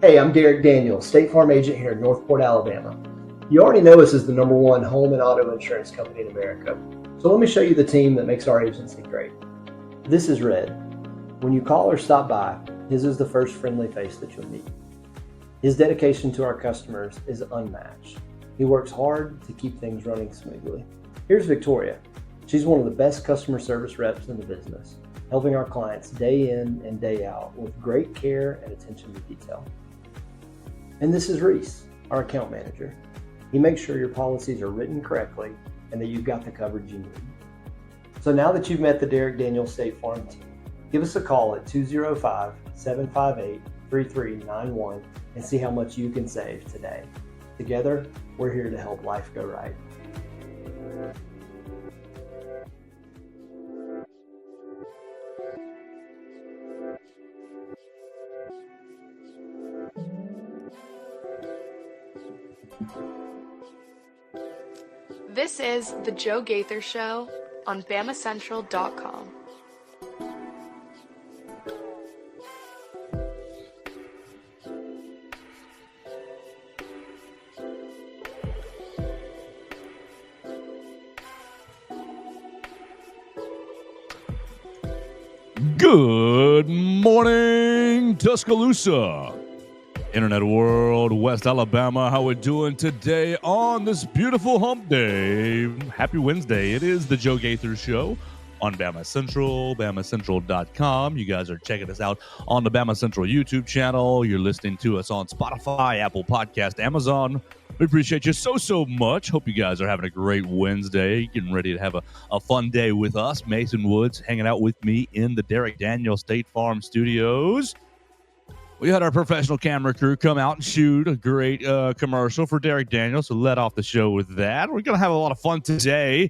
Hey, I'm Derek Daniels, State Farm agent here in Northport, Alabama. You already know us as the #1 home and auto insurance company in America. So let me show you the team that makes our agency great. This is Red. When you call or stop by, his is the first friendly face that you'll meet. His dedication to our customers is unmatched. He works hard to keep things running smoothly. Here's Victoria. She's one of the best customer service reps in the business, helping our clients day in and day out with great care and attention to detail. And this is Reese, our account manager. He makes sure your policies are written correctly and that you've got the coverage you need. So now that you've met the Derek Daniels State Farm team, give us a call at 205-758-3391 and see how much you can save today. Together, we're here to help life go right. This is The Joe Gaither Show on BamaCentral.com. Good morning, Tuscaloosa, Internet world, West Alabama. How we doing today on this beautiful hump day? Happy Wednesday. It is the Joe Gaither Show on Bama Central, BamaCentral.com. You guys are checking us out on the Bama Central YouTube channel. You're listening to us on Spotify, Apple Podcast, Amazon. We appreciate you so much. Hope you guys are having a great Wednesday, getting ready to have a fun day with us. Mason Woods hanging out with me in the Derek Daniels State Farm Studios. We had our professional camera crew come out and shoot a great commercial for Derek Daniels, so let off the show with that. We're going to have a lot of fun today.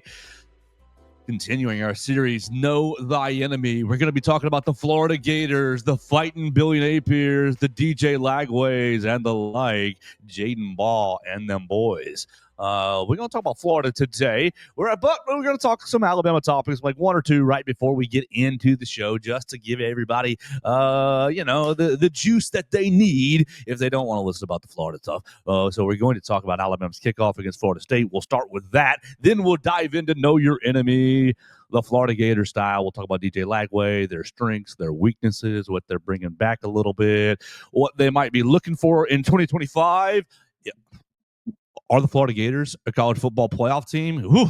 Continuing our series, Know Thy Enemy. We're going to be talking about the Florida Gators, the Fighting Billy Napiers, the DJ Lagways, and the like, Jaden Ball and them boys. We're going to talk about Florida today. But we're going to talk some Alabama topics, like one or two right before we get into the show, just to give everybody, the juice that they need if they don't want to listen about the Florida stuff. So we're going to talk about Alabama's kickoff against Florida State. We'll start with that. Then we'll dive into Know Your Enemy, the Florida Gator style. We'll talk about DJ Lagway, their strengths, their weaknesses, what they're bringing back a little bit, what they might be looking for in 2025. Yeah. Are the Florida Gators a college football playoff team? Whew.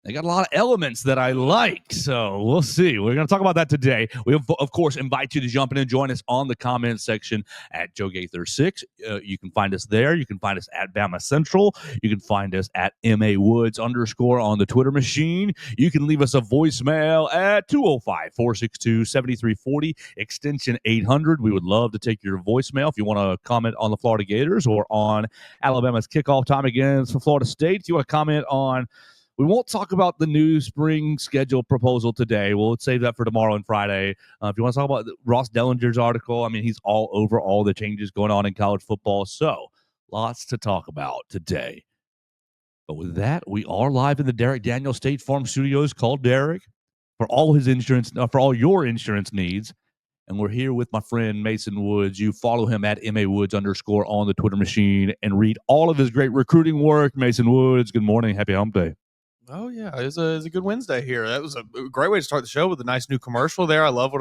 They got a lot of elements that I like, so we'll see. We're going to talk about that today. We, of course, invite you to jump in and join us on the comments section at Joe Gaither6. You can find us there. You can find us at Bama Central. You can find us at MA_Woods_ on the Twitter machine. You can leave us a voicemail at 205-462-7340, extension 800. We would love to take your voicemail if you want to comment on the Florida Gators or on Alabama's kickoff time against Florida State. If you want to comment on, we won't talk about the new spring schedule proposal today. We'll save that for tomorrow and Friday. If you want to talk about Ross Dellinger's article, I mean, he's all over all the changes going on in college football. So lots to talk about today. But with that, we are live in the Derek Daniels State Farm Studios. Call Derek for all his insurance, for all your insurance needs. And we're here with my friend Mason Woods. You follow him at MA_Woods_ on the Twitter machine and read all of his great recruiting work. Mason Woods, good morning. Happy hump day. Oh yeah, it was a good Wednesday here. That was a great way to start the show with a nice new commercial there. I love it.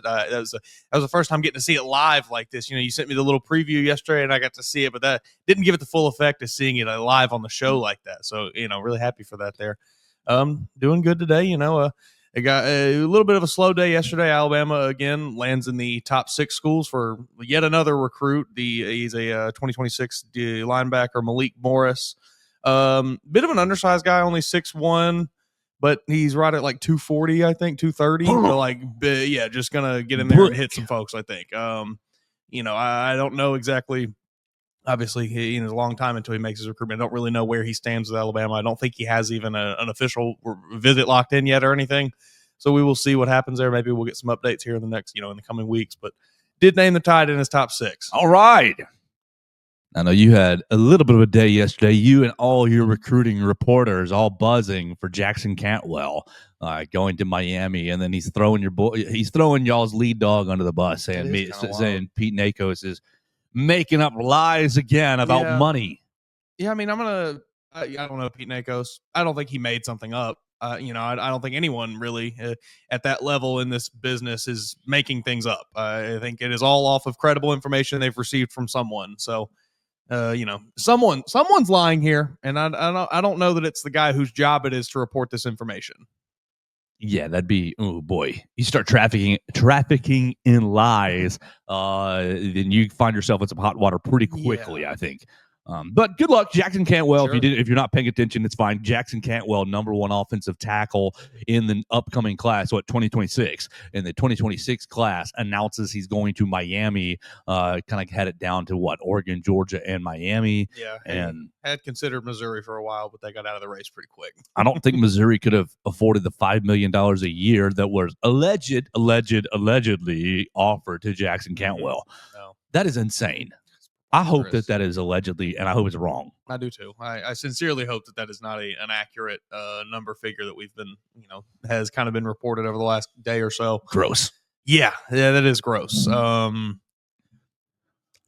That was the first time getting to see it live like this. You know, you sent me the little preview yesterday, and I got to see it, but that didn't give it the full effect of seeing it live on the show like that. So really happy for that there. Doing good today. I got a little bit of a slow day yesterday. Alabama again lands in the top 6 schools for yet another recruit. He's a 2026 linebacker, Malik Morris. Bit of an undersized guy, only 6'1", but he's right at like 240, I think 230. But just gonna get in there and hit some folks, I think. I don't know exactly. Obviously, it's a long time until he makes his recruitment. I don't really know where he stands with Alabama. I don't think he has even an official visit locked in yet or anything. So we will see what happens there. Maybe we'll get some updates here in the next, in the coming weeks. But did name the Tide in his top 6. All right. I know you had a little bit of a day yesterday. You and all your recruiting reporters all buzzing for Jackson Cantwell going to Miami, and then he's throwing y'all's lead dog under the bus, saying Pete Nakos is making up lies again about money. Yeah, I mean, I don't know Pete Nakos. I don't think he made something up. I don't think anyone really at that level in this business is making things up. I think it is all off of credible information they've received from someone. So, someone's lying here, and I don't know that it's the guy whose job it is to report this information. Yeah, that'd be, oh boy. You start trafficking in lies, then you find yourself in some hot water pretty quickly, I think. But good luck, Jackson Cantwell. Sure. If you're not paying attention, it's fine. Jackson Cantwell, number one offensive tackle in the upcoming class, 2026. In the 2026 class, announces he's going to Miami. Kind of had it down to Oregon, Georgia, and Miami. Yeah, and had considered Missouri for a while, but they got out of the race pretty quick. I don't think Missouri could have afforded the $5 million a year that was allegedly offered to Jackson Cantwell. No. That is insane. I hope that is allegedly, and I hope it's wrong. I do too. I sincerely hope that is not an accurate number figure that we've been, has kind of been reported over the last day or so. Gross. Yeah, that is gross.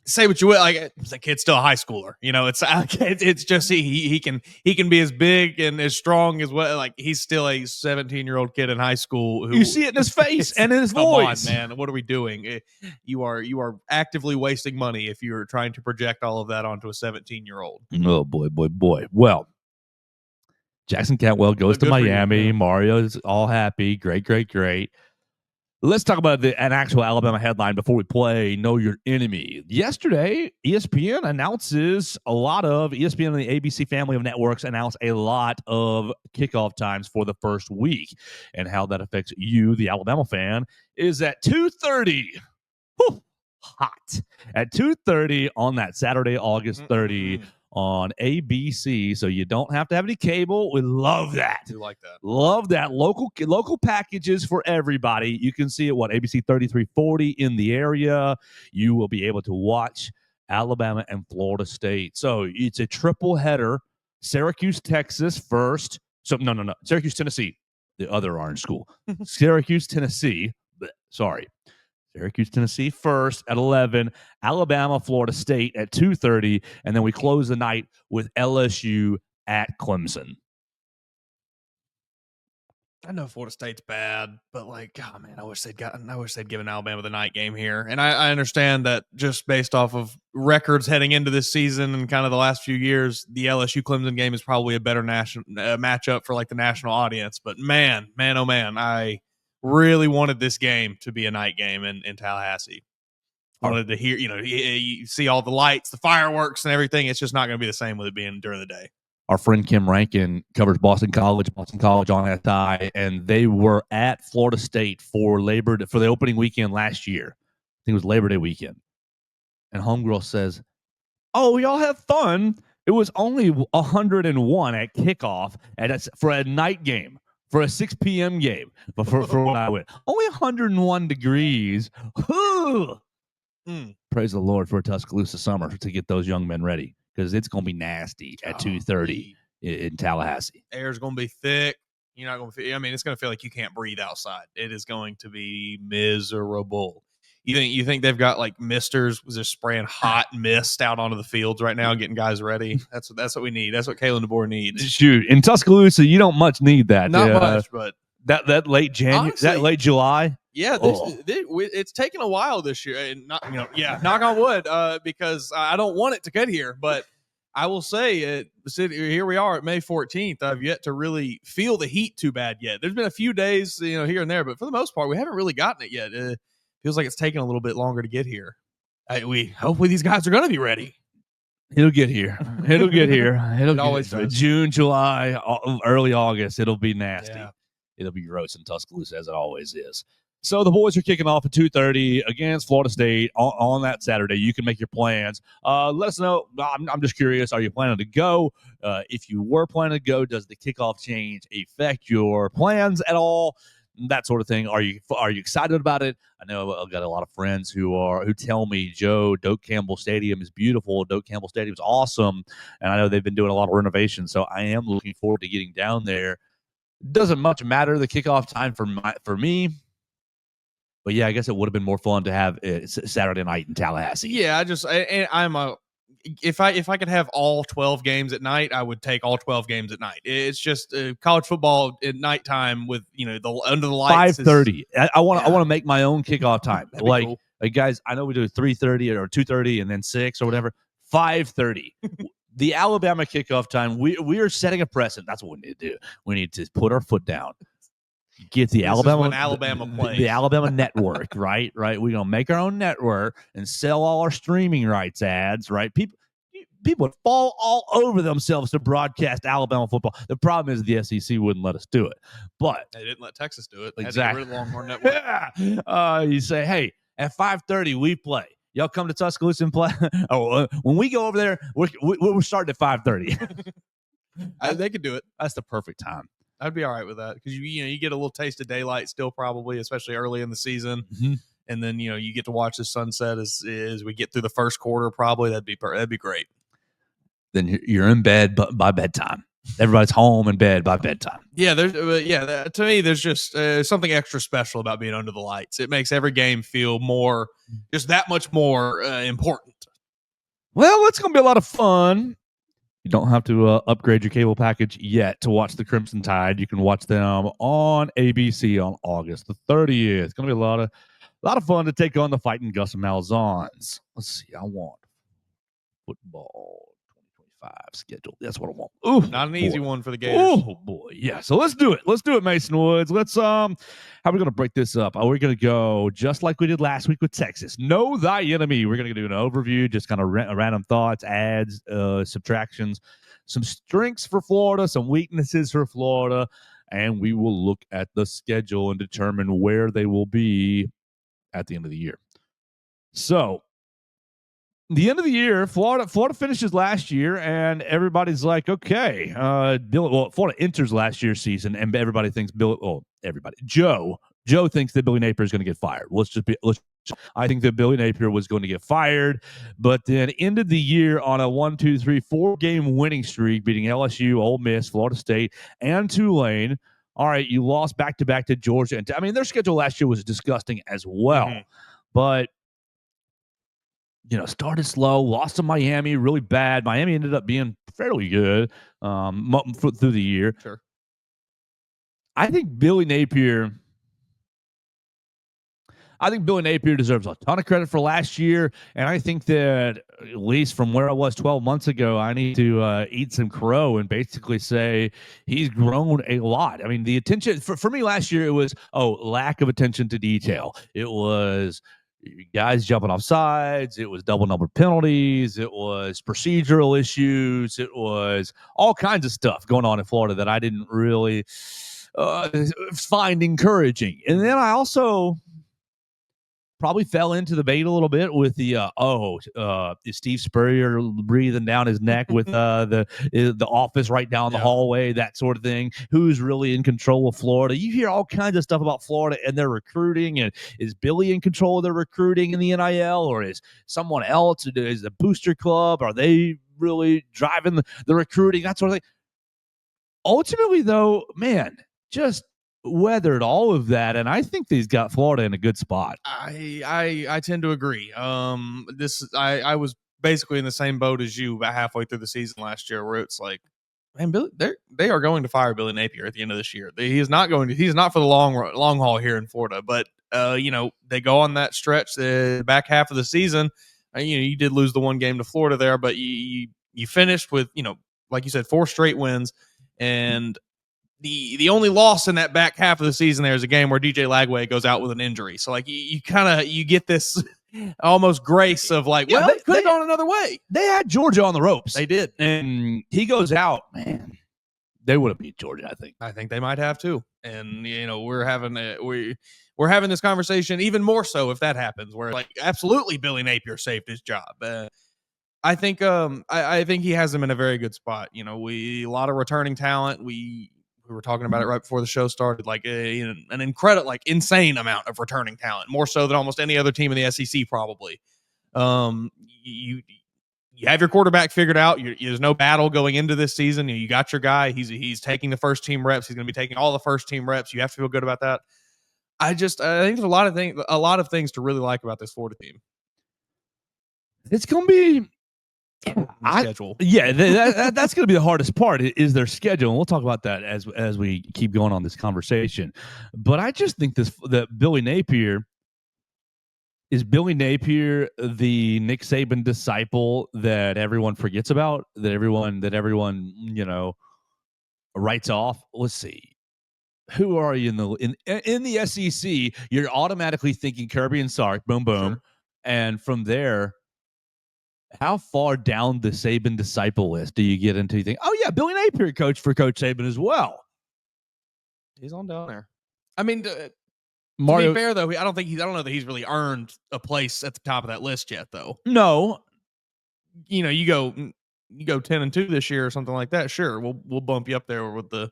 Say what you will, like the kid's still a high schooler. It's just he can be as big and as strong as well. Like he's still a 17-year-old kid in high school. Who, you see it in his face and in his voice. Come on, man, what are we doing? You are actively wasting money if you're trying to project all of that onto a 17-year-old. Oh boy. Well, Jackson Cantwell goes to Miami. Mario's all happy. Great. Let's talk about an actual Alabama headline before we play Know Your Enemy. Yesterday, ESPN and the ABC family of networks announced a lot of kickoff times for the first week. And how that affects you, the Alabama fan, is at 2:30. Hot. At 2:30 on that Saturday, August 30. On ABC, so you don't have to have any cable. We love that. I do like that. Love that. Local packages for everybody. You can see it, ABC 3340 in the area. You will be able to watch Alabama and Florida State. So it's a triple header. Syracuse, Texas first. So no. Syracuse, Tennessee, the other orange school. Syracuse, Tennessee. Syracuse, Tennessee first at 11, Alabama, Florida State at 2:30, and then we close the night with LSU at Clemson. I know Florida State's bad, but I wish they'd given Alabama the night game here. And I understand that just based off of records heading into this season and kind of the last few years, the LSU Clemson game is probably a better national matchup for the national audience. But man, I really wanted this game to be a night game in Tallahassee. I wanted to hear, you see all the lights, the fireworks and everything. It's just not going to be the same with it being during the day. Our friend Kim Rankin covers Boston College on SI, and they were at Florida State for the opening weekend last year. I think it was Labor Day weekend. And homegirl says, "Oh, y'all have fun. It was only 101 at kickoff, and that's for a night game." For a 6 p.m. game, but for when I went, only 101 degrees. Praise the Lord for a Tuscaloosa summer to get those young men ready, because it's going to be nasty at 2:30 in Tallahassee. Air's going to be thick. You're not going to feel. I mean, it's going to feel like you can't breathe outside. It is going to be miserable. You think they've got misters just spraying hot mist out onto the fields right now, getting guys ready? That's what we need. That's what Kalen DeBoer needs. Shoot, in Tuscaloosa, you don't much need that. Not much, but that late January, that late July. Yeah, it's taken a while this year, and knock on wood, because I don't want it to get here, but I will say, here we are at May 14th. I've yet to really feel the heat too bad yet. There's been a few days, here and there, but for the most part, we haven't really gotten it yet. Feels like it's taking a little bit longer to get here. Hopefully these guys are going to be ready. It'll get here. It'll always does. June, July, early August. It'll be nasty. Yeah. It'll be gross in Tuscaloosa, as it always is. So the boys are kicking off at 2:30 against Florida State on that Saturday. You can make your plans. Let us know. I'm just curious. Are you planning to go? If you were planning to go, does the kickoff change affect your plans at all? That sort of thing. Are you excited about it? I know I've got a lot of friends who tell me, Joe, Doak Campbell Stadium is beautiful. Doak Campbell Stadium is awesome, and I know they've been doing a lot of renovations. So I am looking forward to getting down there. Doesn't much matter the kickoff time for me. But yeah, I guess it would have been more fun to have it Saturday night in Tallahassee. Yeah, if I could have all 12 games at night, I would take all 12 games at night. It's just college football at nighttime with the under the lights. 5:30. I want to make my own kickoff time. That'd be cool. Like guys, I know we do 3:30 or 2:30 and then 6 or whatever. 5:30. The Alabama kickoff time. We are setting a precedent. That's what we need to do. We need to put our foot down. Get the Alabama plays. The Alabama network, right? Right. We're gonna make our own network and sell all our streaming rights ads, right? People would fall all over themselves to broadcast Alabama football. The problem is the SEC wouldn't let us do it, but they didn't let Texas do it. They exactly. had to get rid of the Longhorn Network. Yeah. You say, hey, at 5:30 we play. Y'all come to Tuscaloosa and play. When we go over there, we're starting at 5:30. They could do it. That's the perfect time. I'd be all right with that because you get a little taste of daylight still, probably, especially early in the season, and then you get to watch the sunset as we get through the first quarter. Probably that'd be great. Then you're in bed by bedtime. Everybody's home in bed by bedtime. Yeah, to me, there's just something extra special about being under the lights. It makes every game feel just that much more important. Well, it's going to be a lot of fun. You don't have to upgrade your cable package yet to watch the Crimson Tide. You can watch them on ABC on August the 30th. It's going to be a lot of fun to take on the Fighting Gus Malzahns. Let's see. I want football 2025 schedule. That's what I want. Ooh, not an easy one for the Gators. Oh boy, yeah. So let's do it. Let's do it, Mason Woods. Let's how are we going to break this up? We're going to go just like we did last week with Texas. Know thy enemy. We're going to do an overview, just kind of random thoughts, adds, subtractions, some strengths for Florida, some weaknesses for Florida, and we will look at the schedule and determine where they will be at the end of the year. So, the end of the year, Florida finishes last year, and everybody's like, okay. Florida enters last year's season, and everybody thinks Joe thinks that Billy Napier is going to get fired. I think that Billy Napier was going to get fired, but then ended the year on a 4-game winning streak, beating LSU, Ole Miss, Florida State, and Tulane. All right, you lost back-to-back to Georgia. And their schedule last year was disgusting as well, but started slow, lost to Miami, really bad. Miami ended up being fairly good through the year. Sure. I think Billy Napier deserves a ton of credit for last year, and I think that, at least from where I was 12 months ago, I need to eat some crow and basically say he's grown a lot. I mean, the attention for me last year, it was lack of attention to detail. It was guys jumping off sides. It was double number penalties. It was procedural issues. It was all kinds of stuff going on in Florida that I didn't really find encouraging. And then I also probably fell into the bait a little bit with the is Steve Spurrier breathing down his neck with the office right down the hallway, that sort of thing. Who's really in control of Florida? You hear all kinds of stuff about Florida and their recruiting, and is Billy in control of their recruiting in the NIL, or is someone else? Is the booster club? Are they really driving the recruiting? That sort of thing. Ultimately, though, man, just weathered all of that, and I think he's got Florida in a good spot. I tend to agree. I was basically in the same boat as you about halfway through the season last year, where it's like, man, they are going to fire Billy Napier at the end of this year. He's not for the long haul here in Florida. But they go on that stretch the back half of the season. You did lose the one game to Florida there, but you finished with like you said, 4 straight wins. And the only loss in that back half of the season there is a game where DJ Lagway goes out with an injury. So like you get this almost grace of like, well, it could have gone another way. They had Georgia on the ropes. They did. And he goes out, man. They would have beat Georgia, I think. I think they might have too. And we're having this conversation even more so if that happens, where like absolutely Billy Napier saved his job. I think I think he has him in a very good spot. A lot of returning talent. We were talking about it right before the show started, like an incredible, like insane amount of returning talent, more so than almost any other team in the SEC probably. You have your quarterback figured out. There's no battle going into this season. You got your guy. He's taking the first team reps. He's going to be taking all the first team reps. You have to feel good about that. I think there's a lot of things to really like about this Florida team. It's going to be schedule. Yeah, that's going to be the hardest part is their schedule, and we'll talk about that as we keep going on this conversation. But I just think that Billy Napier the Nick Saban disciple that everyone forgets about, that everyone writes off. Let's see. Who are you in the SEC? You're automatically thinking Kirby and Sark, boom, boom. Sure. And from there, how far down the Saban disciple list do you get into? You think, oh yeah, Billy Napier coach for Coach Saban as well. He's on down there. I mean, Mario, to be fair though, I don't know that he's really earned a place at the top of that list yet, though. No, you go 10-2 this year or something like that. Sure, we'll bump you up there with the.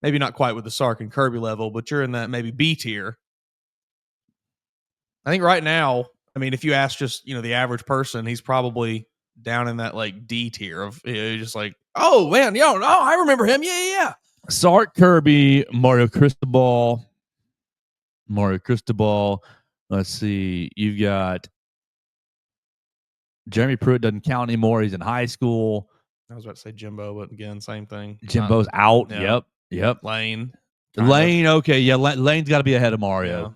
Maybe not quite with the Sark and Kirby level, but you're in that maybe B tier. I think right now, I mean, if you ask just, the average person, he's probably down in that like D tier of just like, oh man, I remember him. Yeah. Sark, Kirby, Mario Cristobal. Let's see. You've got Jeremy Pruitt doesn't count anymore. He's in high school. I was about to say Jimbo, but again, same thing. Jimbo's out. Yeah. Yep. Lane. Okay. Yeah. Lane's got to be ahead of Mario. Yeah.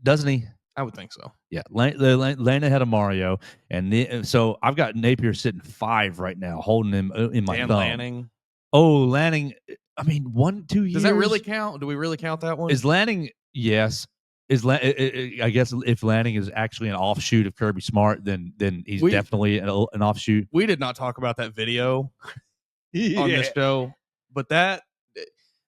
Doesn't he? I would think so. Yeah. Lane ahead of Mario. And so I've got Napier sitting 5 right now, holding him in my thumb. Lanning. Oh, Lanning. I mean, 1-2 years. Does that really count? Do we really count that one? Is Lanning? Yes. I guess if Lanning is actually an offshoot of Kirby Smart, then he's definitely an offshoot. We did not talk about that video on this show, but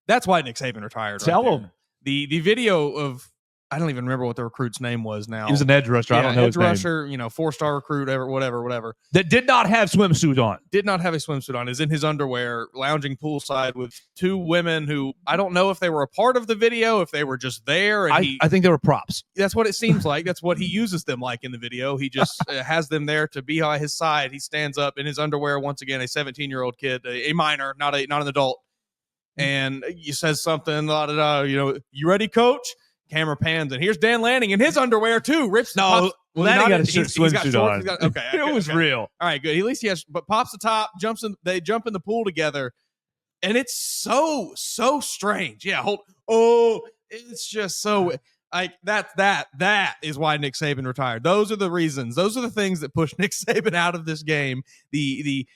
that's why Nick Saban retired. Tell him the video of, I don't even remember what the recruit's name was now. He was an edge rusher. I don't know his name. Edge rusher, 4-star recruit, whatever. That did not have swimsuit on. Did not have a swimsuit on. Is in his underwear, lounging poolside with 2 women who I don't know if they were a part of the video, if they were just there. And I think they were props. That's what it seems like. That's what he uses them like in the video. He just has them there to be by his side. He stands up in his underwear once again, a 17-year-old kid, a minor, not an adult, and he says something. You ready, coach? Camera pans, and here's Dan Lanning in his underwear too. Lanning got a swimsuit on. Okay, it was real. All right, good. At least he has, but pops the top, they jump in the pool together, and it's so strange. Yeah, it's just so like that is why Nick Saban retired. Those are the reasons. Those are the things that push Nick Saban out of this game. The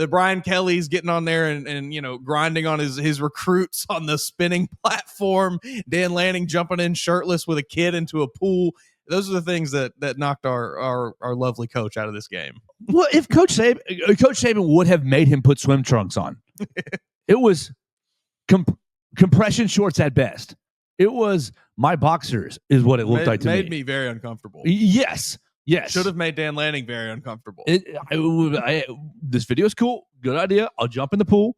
Brian Kelly's getting on there and grinding on his recruits on the spinning platform. Dan Lanning jumping in shirtless with a kid into a pool. Those are the things that knocked our lovely coach out of this game. Well, if Coach Saban would have made him put swim trunks on, it was compression shorts at best. It was my boxers is what it looked like to me. Made me very uncomfortable. Yes. Should have made Dan Lanning very uncomfortable. This video is cool. Good idea. I'll jump in the pool.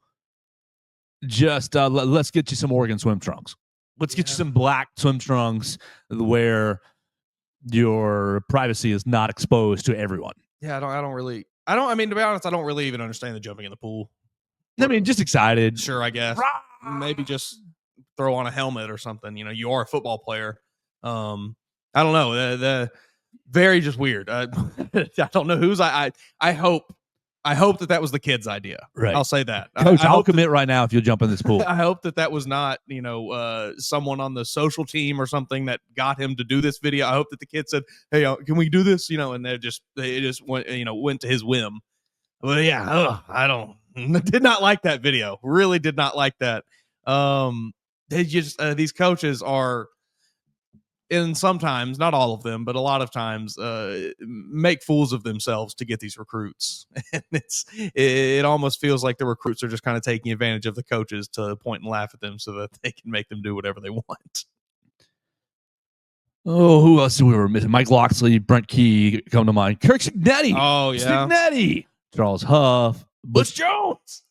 Just let's get you some Oregon swim trunks. Let's get you some black swim trunks where your privacy is not exposed to everyone. Yeah, I mean, to be honest, I don't really even understand the jumping in the pool. I mean, just excited. Sure, I guess. Maybe just throw on a helmet or something. You are a football player. I don't know. The very just weird. I don't know whose. I hope that was the kid's idea. Right. I'll say that. Coach, I'll commit right now if you'll jump in this pool. I hope that was not someone on the social team or something that got him to do this video. I hope that the kid said, "Hey, can we do this?" And they just went to his whim. But yeah, did not like that video. Really did not like that. They just these coaches are. And sometimes, not all of them, but a lot of times, make fools of themselves to get these recruits. And it almost feels like the recruits are just kind of taking advantage of the coaches to point and laugh at them so that they can make them do whatever they want. Oh, who else did we were missing? Mike Loxley, Brent Key come to mind. Kirk Cignetti. Oh, yeah. Cignetti. Charles Huff. Butch Jones.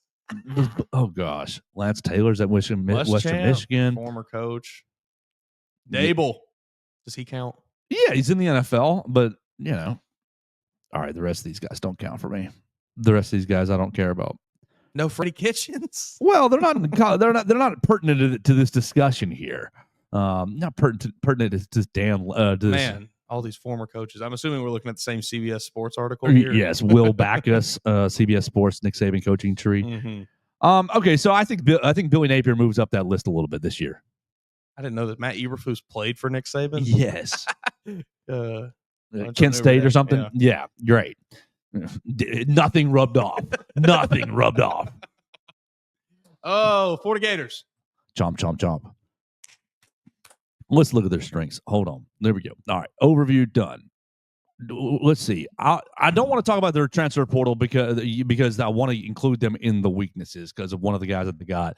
Oh, gosh. Lance Taylor's at Western Michigan. Former coach. Dable. Does he count? Yeah, he's in the NFL, but all right. The rest of these guys don't count for me. The rest of these guys I don't care about. No Freddie Kitchens. Well, they're not. They're not pertinent to this discussion here. Not pertinent to this damn Man, all these former coaches. I'm assuming we're looking at the same CBS Sports article here. Yes, Will Backus, CBS Sports, Nick Saban coaching tree. Mm-hmm. Okay, so I think Billy Napier moves up that list a little bit this year. I didn't know that Matt Eberflus played for Nick Saban. Yes. Kent Jumping State over or something. Yeah. Yeah, great. Nothing rubbed off. Nothing rubbed off. Oh, Florida Gators. Chomp, chomp, chomp. Let's look at their strengths. Hold on. There we go. All right. Overview done. Let's see. I don't want to talk about their transfer portal because I want to include them in the weaknesses because of one of the guys that they got.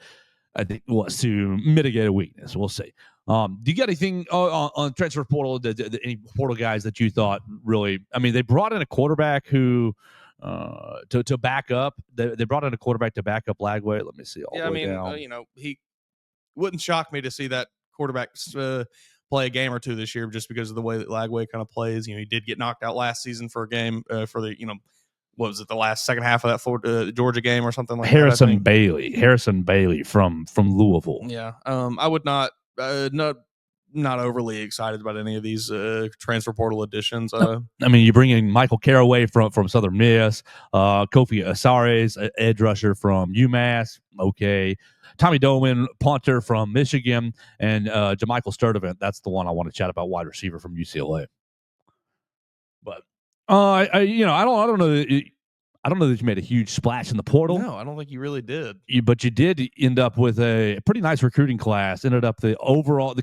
I think was to mitigate a weakness. We'll see. Do you got anything on transfer portal? Any portal guys that you thought really? I mean, they brought in a quarterback who to back up. They brought in a quarterback to back up Lagway. Let me see. He wouldn't shock me to see that quarterback play a game or two this year just because of the way that Lagway kind of plays. He did get knocked out last season for a game for the what was it, the last second half of that Florida Georgia game or something like Harrison that? Harrison Bailey from Louisville. Yeah. I would not overly excited about any of these transfer portal additions. I mean, you bring in Michael Caraway from Southern Miss, Kofi Asares, edge rusher from UMass. Okay. Tommy Doman, punter from Michigan, and Jamichael Sturdivant. That's the one I want to chat about, wide receiver from UCLA. But I don't know. I don't know that you made a huge splash in the portal. No, I don't think you really did. But you did end up with a pretty nice recruiting class. Ended up the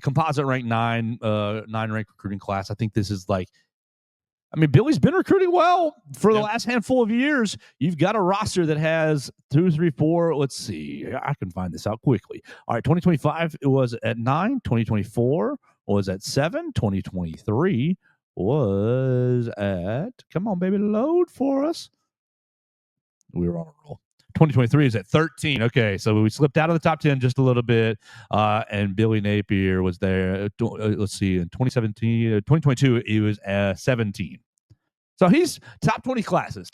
composite ranked 9 ranked recruiting class. I think this is Billy's been recruiting well for the last handful of years. You've got a roster that has 2, 3, 4. Let's see. I can find this out quickly. All right, 2025 it was at 9. 2024 was at 7. 2023 was at, come on, baby, load for us. We were on a roll. 2023 is at 13. Okay, so we slipped out of the top 10 just a little bit, and Billy Napier was there. Let's see, in 2022, he was 17. So he's top 20 classes,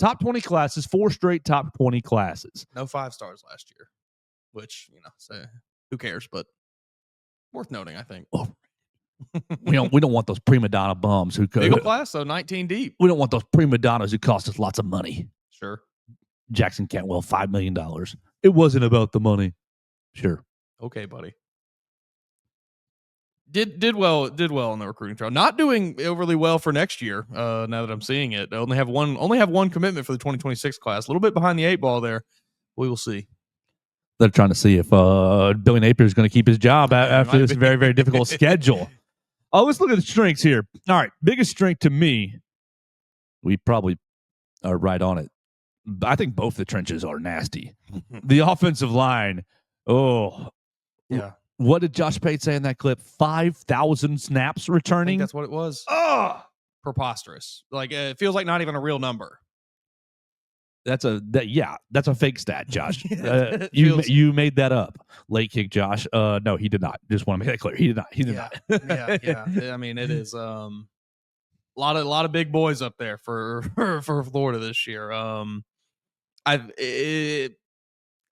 4 straight top 20 classes. No 5 stars last year, which, who cares, but worth noting, I think. Oh. we don't want those prima donna bums who big class, so 19 deep. We don't want those prima donnas who cost us lots of money. Sure. Jackson Cantwell, $5 million. It wasn't about the money. Sure. Okay, buddy. Did well on the recruiting trail. Not doing overly well for next year. Now that I'm seeing it, I only have one commitment for the 2026 class. A little bit behind the 8 ball there. We will see. They're trying to see if Billy Napier is going to keep his job after this very, very difficult schedule. Oh, let's look at the strengths here. All right, biggest strength to me. We probably are right on it. I think both the trenches are nasty. The offensive line. Oh, yeah. What did Josh Pate say in that clip? 5,000 snaps returning. I think that's what it was. Oh, preposterous. It feels like not even a real number. That's a fake stat, Josh. You made that up. Late kick, Josh. No, he did not. Just want to make that clear. He did not. Yeah. I mean, it is a lot of big boys up there for Florida this year. I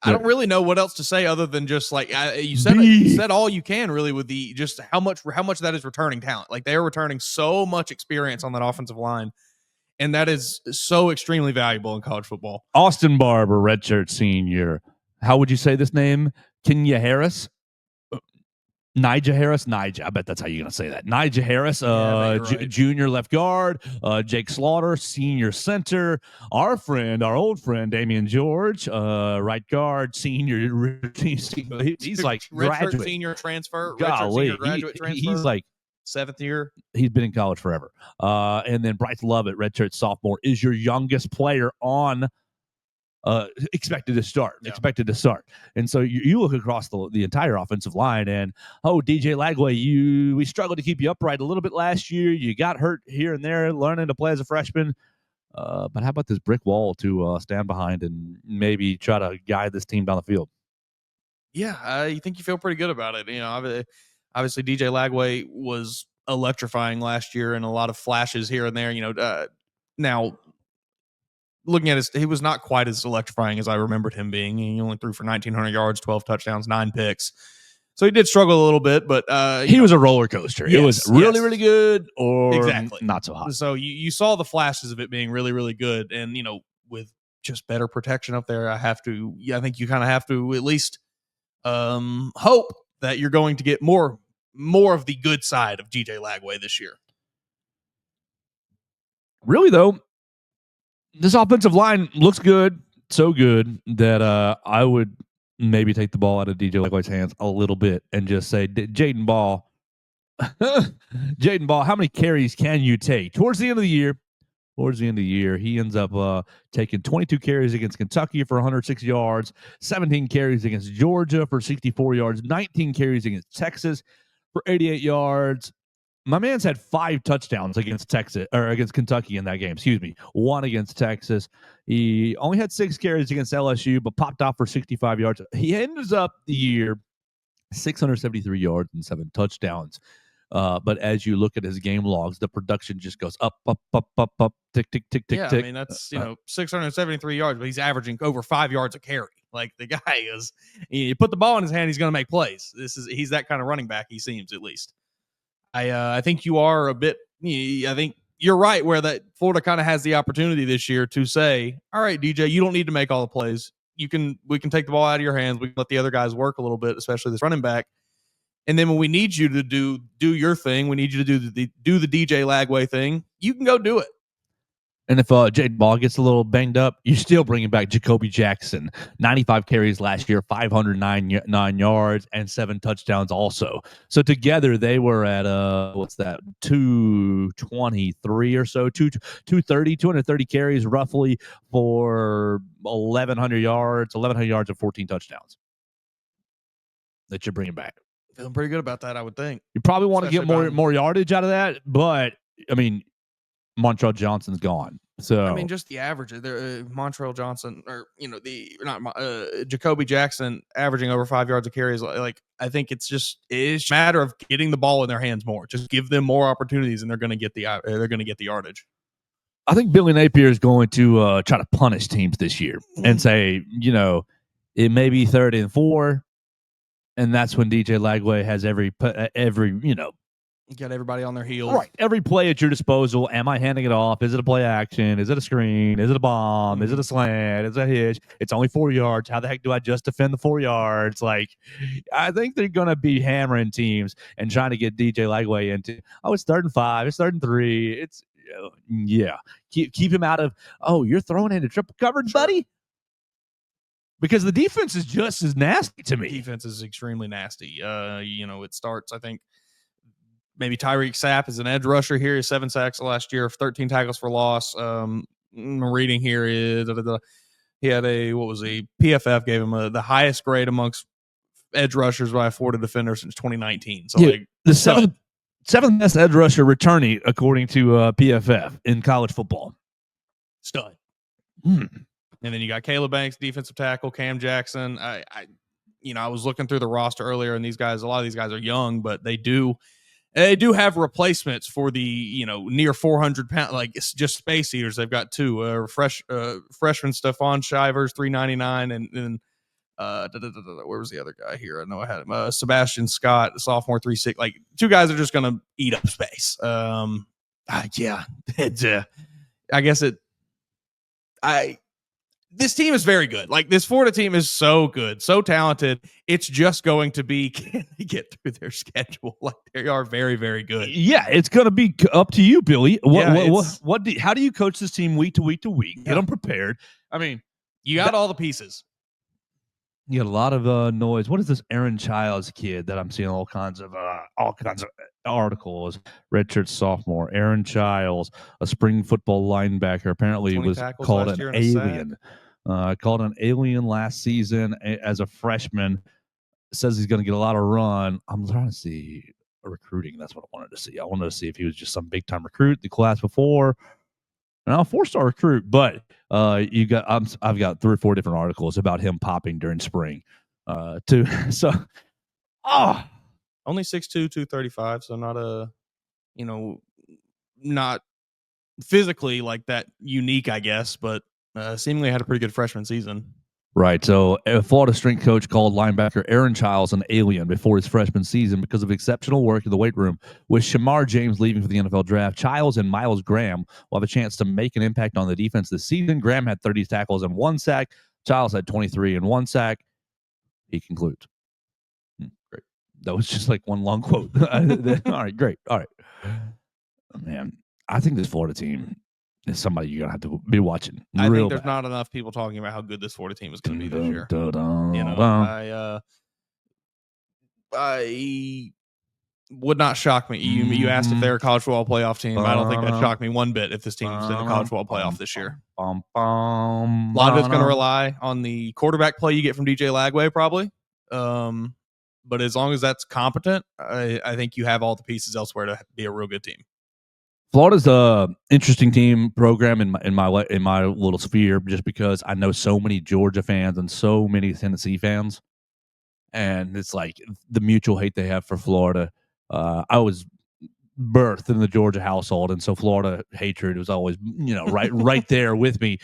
don't really know what else to say other than just you said all you can really with the just how much that is returning talent. They are returning so much experience on that offensive line. And that is so extremely valuable in college football. Austin Barber, redshirt senior. How would you say this name? Kenya Harris? Nigel Harris? I bet that's how you're going to say that. Nigel Harris, right. Junior left guard. Jake Slaughter, senior center. Our old friend, Damian George, right guard, senior. He's like graduate. Senior transfer. Golly, senior graduate transfer. He's like 7th year. He's been in college forever. And then Bryce Lovett, redshirt sophomore, is your youngest player on expected to start. And so you look across the entire offensive line and, DJ Lagway, we struggled to keep you upright a little bit last year. You got hurt here and there learning to play as a freshman. But how about this brick wall to stand behind and maybe try to guide this team down the field? Yeah, I think you feel pretty good about it. Obviously, DJ Lagway was electrifying last year and a lot of flashes here and there. Now, looking at he was not quite as electrifying as I remembered him being. He only threw for 1,900 yards, 12 touchdowns, 9 picks. So he did struggle a little bit, but he was a roller coaster. Yes, it was really, yes. really good or Exactly. not so hot. So you saw the flashes of it being really, really good. And, with just better protection up there, I think you kind of have to at least hope that you're going to get more of the good side of DJ Lagway this year. Really, though, this offensive line looks good, so good that I would maybe take the ball out of DJ Lagway's hands a little bit and just say, Jaden Ball, how many carries can you take? Towards the end of the year, he ends up taking 22 carries against Kentucky for 106 yards, 17 carries against Georgia for 64 yards, 19 carries against Texas for 88 yards. My man's had 5 touchdowns against Kentucky in that game. Excuse me, 1 against Texas. He only had 6 carries against LSU, but popped off for 65 yards. He ends up the year 673 yards and 7 touchdowns. But as you look at his game logs, the production just goes up, tick, tick, tick, tick, tick. I mean, that's 673 yards, but he's averaging over 5 yards a carry. Like, the guy is, you put the ball in his hand, he's going to make plays. He's that kind of running back, he seems, at least. I think you are a bit. I think you're right where that Florida kind of has the opportunity this year to say, all right, DJ, you don't need to make all the plays. We can take the ball out of your hands. We can let the other guys work a little bit, especially this running back. And then when we need you to do your thing, we need you to do the DJ Lagway thing. You can go do it. And if Jaden Ball gets a little banged up, you're still bringing back Jacoby Jackson. 95 carries last year, 509 yards, and 7 touchdowns also. So together they were at 223 or so, 230 carries roughly for 1,100 yards and 14 touchdowns that you're bringing back. Feeling pretty good about that, I would think. You probably want to get more yardage out of that, but I mean, Montrell Johnson's gone. So I mean, just the average. Montrell Johnson, or Jacoby Jackson, averaging over 5 yards a carry is like. I think it's a matter of getting the ball in their hands more. Just give them more opportunities, and they're going to get the yardage. I think Billy Napier is going to try to punish teams this year and say, it may be 3rd and 4, and that's when DJ Lagway has every. You got everybody on their heels. Right. Every play at your disposal. Am I handing it off? Is it a play action? Is it a screen? Is it a bomb? Is it a slant? Is it a hitch? It's only 4 yards. How the heck do I just defend the 4 yards? Like, I think they're going to be hammering teams and trying to get DJ Lagway into, it's 3rd and 5. It's 3rd and 3. It's, Keep him out of, you're throwing into triple coverage, buddy? Because the defense is just as nasty to me. Defense is extremely nasty. It starts, I think, maybe Tyreek Sapp is an edge rusher here. 7 sacks last year, 13 tackles for loss. I'm reading here is he had PFF gave him the highest grade amongst edge rushers by a Florida defender since 2019. So the seventh best edge rusher returning according to PFF in college football. Stud. And then you got Caleb Banks, defensive tackle, Cam Jackson. I was looking through the roster earlier, and a lot of these guys are young, but they do have replacements for the near 400 pound, like, it's just space eaters. They've got 2 freshman Stephon Shivers, 399, and then where was the other guy here? I know I had him. Sebastian Scott, sophomore, 3.6. Like, 2 guys are just going to eat up space. I guess this team is very good. Like, this Florida team is so good, so talented. It's just going to be, can they get through their schedule? Like, they are very, very good. Yeah, it's going to be up to you, Billy. How do you coach this team week to week to week? Get them prepared. I mean, you got all the pieces. You got a lot of noise. What is this Aaron Childs kid that I'm seeing all kinds of articles? Redshirt sophomore, Aaron Childs, a spring football linebacker, apparently was called an alien. Called an alien last season as a freshman. Says he's going to get a lot of run. I'm trying to see recruiting. That's what I wanted to see. I wanted to see if he was just some big time recruit the class before. Now, 4-star recruit, but I've got 3 or 4 different articles about him popping during spring, too. So, only 6'2", 235, so not physically like that unique, I guess, but seemingly had a pretty good freshman season. Right. So, a Florida strength coach called linebacker Aaron Childs an alien before his freshman season because of exceptional work in the weight room. With Shamar James leaving for the NFL draft, Childs and Miles Graham will have a chance to make an impact on the defense this season. Graham had 30 tackles and 1 sack. Childs had 23 and 1 sack. He concludes. Great. That was just like one long quote. All right, great. All right. Man, I think this Florida team is somebody you're going to have to be watching. I think there's not enough people talking about how good this Florida team is going to be this year. I would not shock me. You asked if they're a college football playoff team. I don't think that shocked me one bit if this team's in the college football playoff this year. A lot of it's going to rely on the quarterback play you get from DJ Lagway, probably. But as long as that's competent, I think you have all the pieces elsewhere to be a real good team. Florida's a interesting team program in my little sphere, just because I know so many Georgia fans and so many Tennessee fans, and it's like the mutual hate they have for Florida. I was birthed in the Georgia household, and so Florida hatred was always right there with me.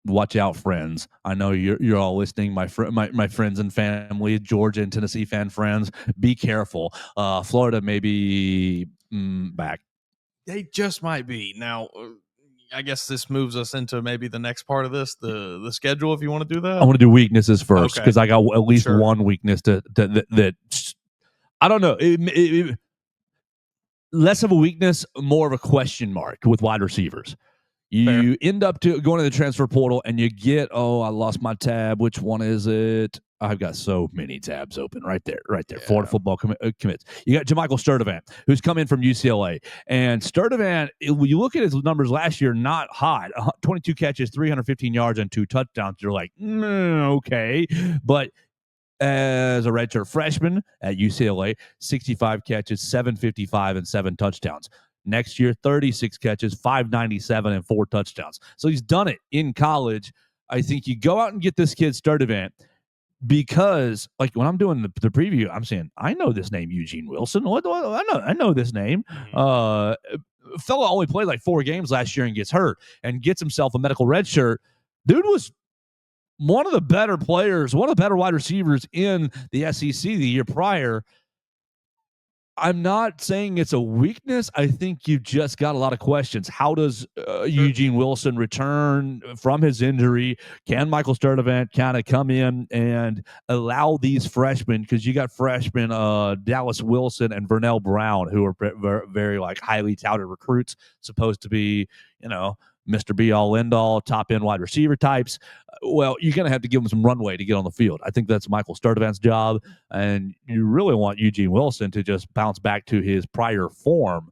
Watch out, friends. I know you're all listening. My friends and family, Georgia and Tennessee fan friends, be careful. Florida may be back. They just might be. Now, I guess this moves us into maybe the next part of this, the schedule, if you want to do that. I want to do weaknesses first because I got at least one weakness that I don't know. Less of a weakness, more of a question mark with wide receivers. You end up going to the transfer portal and you get, I lost my tab. Which one is it? I've got so many tabs open right there. Yeah. Florida football commits. You got Jermichael Sturdivant, who's come in from UCLA. And Sturdivant, when you look at his numbers last year, not hot. 22 catches, 315 yards, and 2 touchdowns. You're like, okay. But as a redshirt freshman at UCLA, 65 catches, 755, and 7 touchdowns. Next year, 36 catches, 597, and 4 touchdowns. So he's done it in college. I think you go out and get this kid Sturdivant because, like, when I'm doing the preview, I'm saying, I know this name, Eugene Wilson. I know this name. Fella only played like 4 games last year and gets hurt and gets himself a medical red shirt. Dude was one of the better players, one of the better wide receivers in the SEC the year prior. I'm not saying it's a weakness. I think you've just got a lot of questions. How does Eugene Wilson return from his injury? Can Michael Sturdivant kind of come in and allow these freshmen, because you got freshmen Dallas Wilson and Vernell Brown, who are very, very like highly touted recruits, supposed to be, Mr. Be-all, end-all, top-end wide receiver types. Well, you're going to have to give them some runway to get on the field. I think that's Michael Sturdivant's job, and you really want Eugene Wilson to just bounce back to his prior form.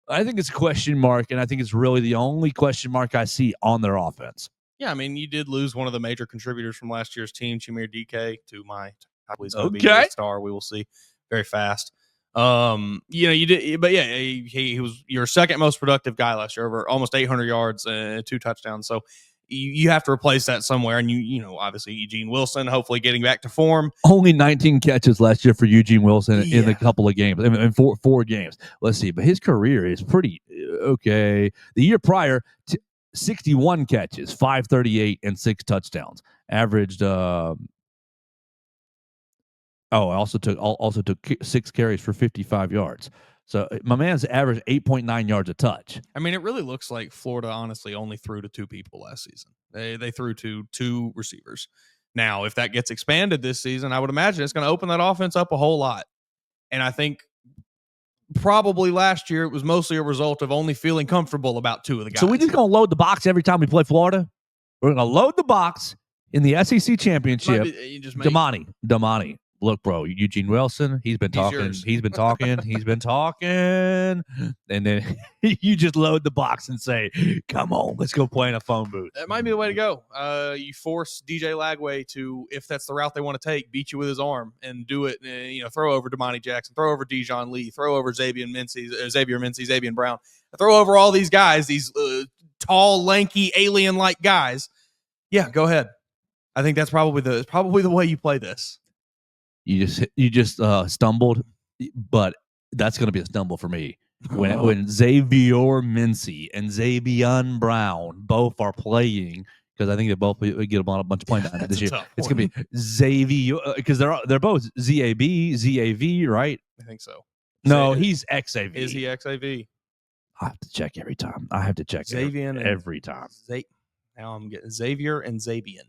I think it's a question mark, and I think it's really the only question mark I see on their offense. Yeah, I mean, you did lose one of the major contributors from last year's team, Chimere DK, to my – he's going to be a star. We will see very fast. You did, but yeah, he was your second most productive guy last year, over almost 800 yards and 2 touchdowns. So you have to replace that somewhere. And obviously Eugene Wilson, hopefully getting back to form. Only 19 catches last year for Eugene Wilson in a couple of games, in 4 games. Let's see, but his career is pretty okay. The year prior, 61 catches, 538, and 6 touchdowns. Averaged. I also took 6 carries for 55 yards. So my man's averaged 8.9 yards a touch. I mean, it really looks like Florida honestly only threw to 2 people last season. They threw to 2 receivers. Now, if that gets expanded this season, I would imagine it's going to open that offense up a whole lot. And I think probably last year it was mostly a result of only feeling comfortable about 2 of the guys. So we're just going to load the box every time we play Florida? We're going to load the box in the SEC championship. Damani. Look, bro, Eugene Wilson, he's been talking. And then you just load the box and say, come on, let's go play in a phone booth. That might be the way to go. You force DJ Lagway to, if that's the route they want to take, beat you with his arm and do it. Throw over Damani Jackson, throw over Dijon Lee, throw over Xavier Brown. Throw over all these guys, these tall, lanky, alien-like guys. Yeah, go ahead. I think that's probably the way you play this. You just stumbled, but that's going to be a stumble for me. When Xavier Mincy and Xavier Brown both are playing, because I think they both get a bunch of playing time this year. tough It's going to be Xavier because they're both ZAV, right? I think so. No, he's XAV. Is he XAV? I have to check every time. I have to check Xavier every time. Now I'm getting Xavier and Zabian.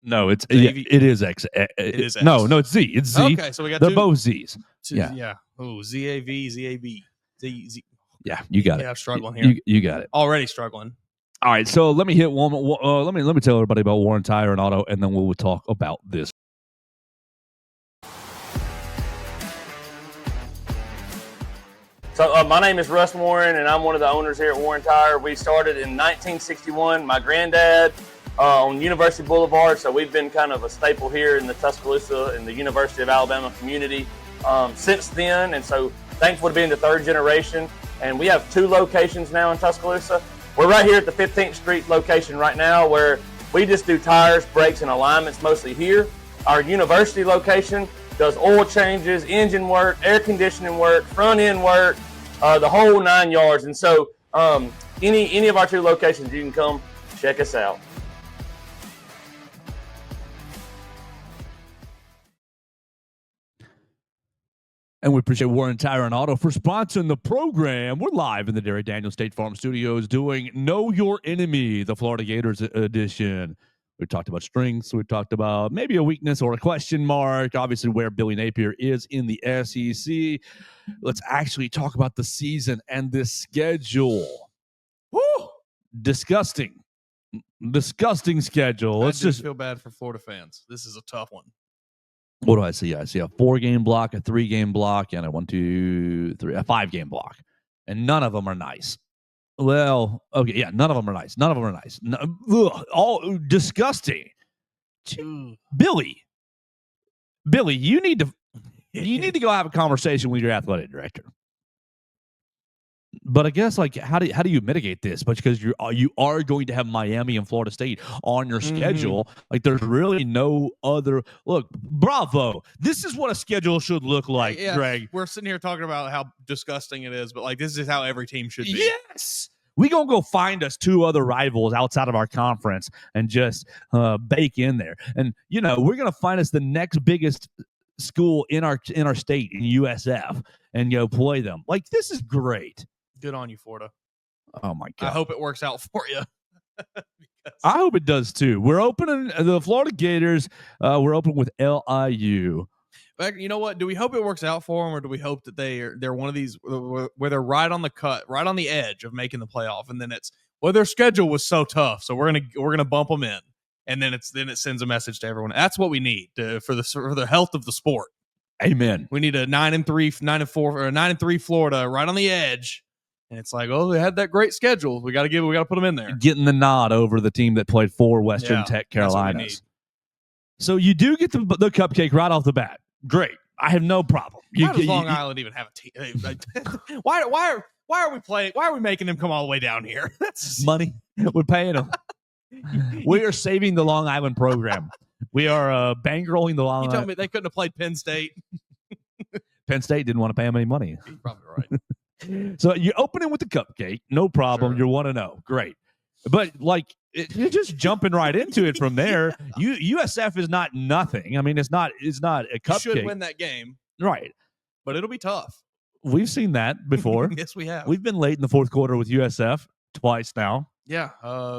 No, it is X. It is X. No, it's Z. It's Z. Okay, so we got they're both Z's. Yeah. Oh, ZAV, ZAB. Z. Yeah, you got it. Yeah, I'm struggling here. You got it. Already struggling. All right, so let me hit one. Let me tell everybody about Warren Tire and Auto, and then we'll talk about this. So my name is Russ Warren, and I'm one of the owners here at Warren Tire. We started in 1961. My granddad on University Boulevard, so we've been kind of a staple here in the Tuscaloosa and the University of Alabama community since then. And so thankful to be in the third generation. And we have 2 locations now in Tuscaloosa. We're right here at the 15th Street location right now, where we just do tires, brakes, and alignments mostly here. Our university location does oil changes, engine work, air conditioning work, front end work, the whole 9 yards. And so any of our 2 locations, you can come check us out. And we appreciate Warren Tire and Auto for sponsoring the program. We're live in the Derry Daniels State Farm Studios doing Know Your Enemy, the Florida Gators edition. We talked about strengths. We talked about maybe a weakness or a question mark. Obviously, where Billy Napier is in the SEC. Let's actually talk about the season and the schedule. Woo! Disgusting schedule. Let's just feel bad for Florida fans. This is a tough one. What do I see? I see a 4-game block, a 3-game block, and a 5-game block. And none of them are nice. Well, okay, yeah, none of them are nice. No, all disgusting. Billy, you need to go have a conversation with your athletic director. But I guess, like, how do you mitigate this? But because you are going to have Miami and Florida State on your schedule, like there's really no other. Look, bravo! This is what a schedule should look like, Greg. We're sitting here talking about how disgusting it is, but like this is how every team should be. Yes, we gonna go find us 2 other rivals outside of our conference and just bake in there, and we're gonna find us the next biggest school in our state in USF and play them. Like, this is great. Good on you, Florida. Oh my God. I hope it works out for you. I hope it does too. We're opening the Florida Gators. We're open with LIU. You know what? Do we hope it works out for them, or do we hope that they're one of these where they're right on the cut, right on the edge of making the playoff, and then it's their schedule was so tough, so we're gonna bump them in, and then it sends a message to everyone. That's what we need for the health of the sport. Amen. We need a 9-3, 9-4, or a 9-3 Florida right on the edge. And it's like, they had that great schedule. We got to put them in there. Getting the nod over the team that played 4 Western Tech Carolinas. So you do get the cupcake right off the bat. Great. I have no problem. Why does Long Island even have a team? Why are we playing? Why are we making them come all the way down here? That's money. We're paying them. We are saving the Long Island program. We are bankrolling the Long Island. You told me they couldn't have played Penn State. Penn State didn't want to pay them any money. You're probably right. So you open it with the cupcake, no problem. Sure. You want to know, great, but you're just jumping right into it from there. USF is not nothing. I mean, it's not a cupcake. You should win that game, right? But it'll be tough. We've seen that before. Yes, we have. We've been late in the 4th quarter with USF twice now. Yeah.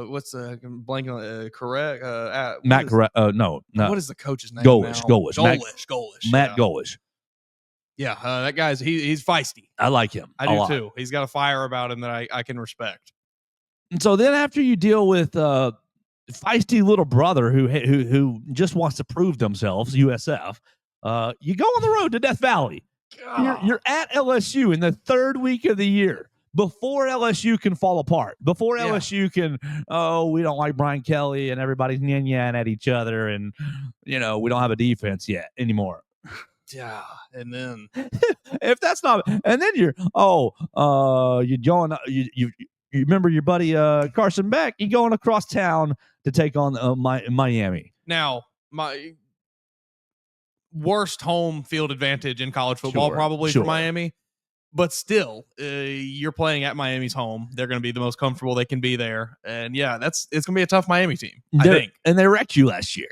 What's blanking on correct? Matt Correct. No. What is the coach's name? Golish. Matt Matt Golish. Yeah, that guy's he's feisty. I like him. I do too. He's got a fire about him that I can respect. And so then after you deal with feisty little brother who just wants to prove themselves, USF, you go on the road to Death Valley. You're at LSU in the 3rd week of the year. Before LSU can fall apart, before LSU can, we don't like Brian Kelly and everybody's yan at each other, and we don't have a defense yet anymore. Yeah, and then if that's not, and then you're going, you remember your buddy Carson Beck? You're going across town to take on Miami. Now, my worst home field advantage in college football, probably for Miami. But still, you're playing at Miami's home. They're going to be the most comfortable they can be there. And yeah, it's going to be a tough Miami team, I think. And they wrecked you last year.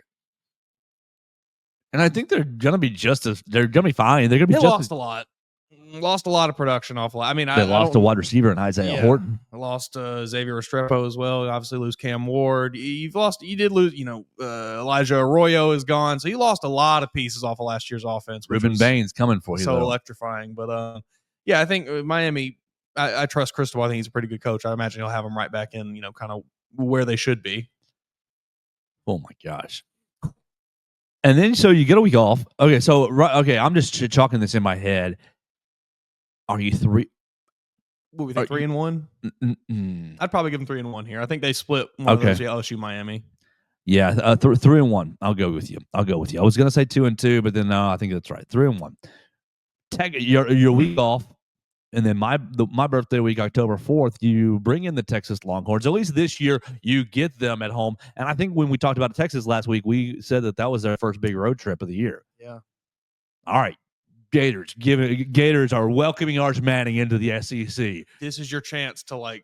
And I think they're going to be they're going to be fine. They're going to be lost a lot. Lost a lot of production off. I mean, they lost a wide receiver in Isaiah Horton. Lost Xavier Restrepo as well. Obviously, lose Cam Ward. You did lose. Elijah Arroyo is gone, so you lost a lot of pieces off of last year's offense. Ruben Baines coming for you, so electrifying. But yeah, I think Miami. I trust Cristobal. I think he's a pretty good coach. I imagine he'll have them right back in, kind of where they should be. Oh my gosh. And then, so you get a week off. Okay, so I'm just chalking this in my head. Are you 3? What, we think 3-1? I'd probably give them 3-1 here. I think they split one of those LSU Miami. Yeah, 3-1. I'll go with you. I was gonna say 2-2, but then no, I think that's right. 3-1. Take your week off, and then my birthday week, October 4th, you bring in the Texas Longhorns. At least this year, you get them at home. And I think when we talked about Texas last week, we said that was their first big road trip of the year. Yeah. All right. Gators are welcoming Arch Manning into the SEC. This is your chance to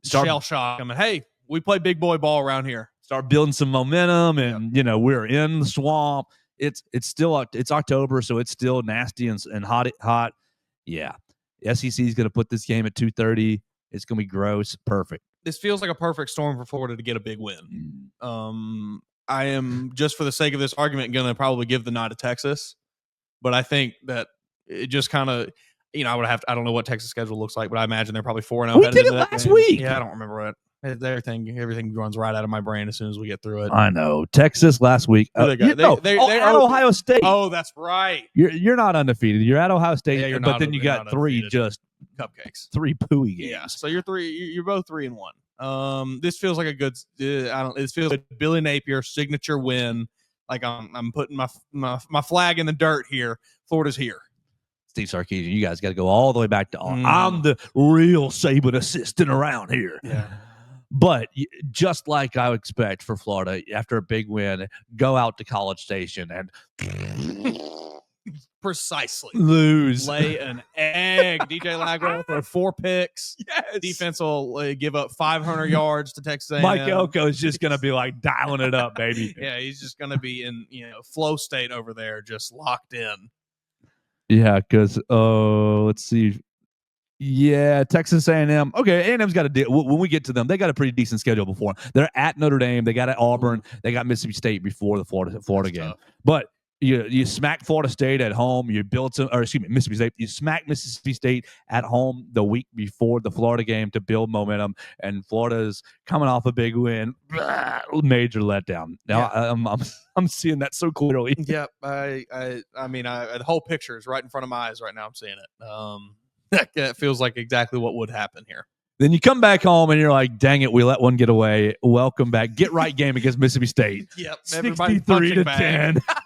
shell shock them. And hey, we play big boy ball around here. Start building some momentum, and we're in the swamp. It's still October, so it's still nasty and hot. Yeah, the SEC is going to put this game at 2:30. It's going to be gross. Perfect. This feels like a perfect storm for Florida to get a big win. I am, just for the sake of this argument, going to probably give the nod to Texas. But I think that it just kind of, I don't know what Texas' schedule looks like, but I imagine they're probably 4-0. We did it last week. Yeah, I don't remember it. Everything runs right out of my brain as soon as we get through it. I know. Texas last week. They're at Ohio State. Oh, that's right. You're not undefeated. You're at Ohio State, but then you got 3 just cupcakes, 3 pooey games. Yeah, so you're both 3-1. This feels like a good. It feels like Billy Napier signature win. Like I'm putting my flag in the dirt here. Florida's here. Steve Sarkisian, you guys got to go all the way back to I'm the real Saban assistant around here. Yeah. But just like I would expect for Florida, after a big win, go out to College Station and precisely lose, lay an egg. DJ Lagwell will throw 4 picks. Yes. Defense will give up 500 yards to Texas A&M. Mike Elko is just going to be like dialing it up, baby. Yeah, he's just going to be in flow state over there, just locked in. Yeah, because let's see. Yeah, Texas A&M. Okay, A&M's got a deal. When we get to them, they got a pretty decent schedule before. They're at Notre Dame. They got at Auburn. They got Mississippi State before the Florida game. Tough. But you smack Florida State at home. You build Mississippi State. You smack Mississippi State at home the week before the Florida game to build momentum. And Florida's coming off a big win. Major letdown. Now I'm seeing that so clearly. Yep. I mean, the whole picture is right in front of my eyes right now. I'm seeing it. That feels like exactly what would happen here. Then you come back home and you're like, dang it, we let one get away. Welcome back. Get right game against Mississippi State. Yep. 63-10. I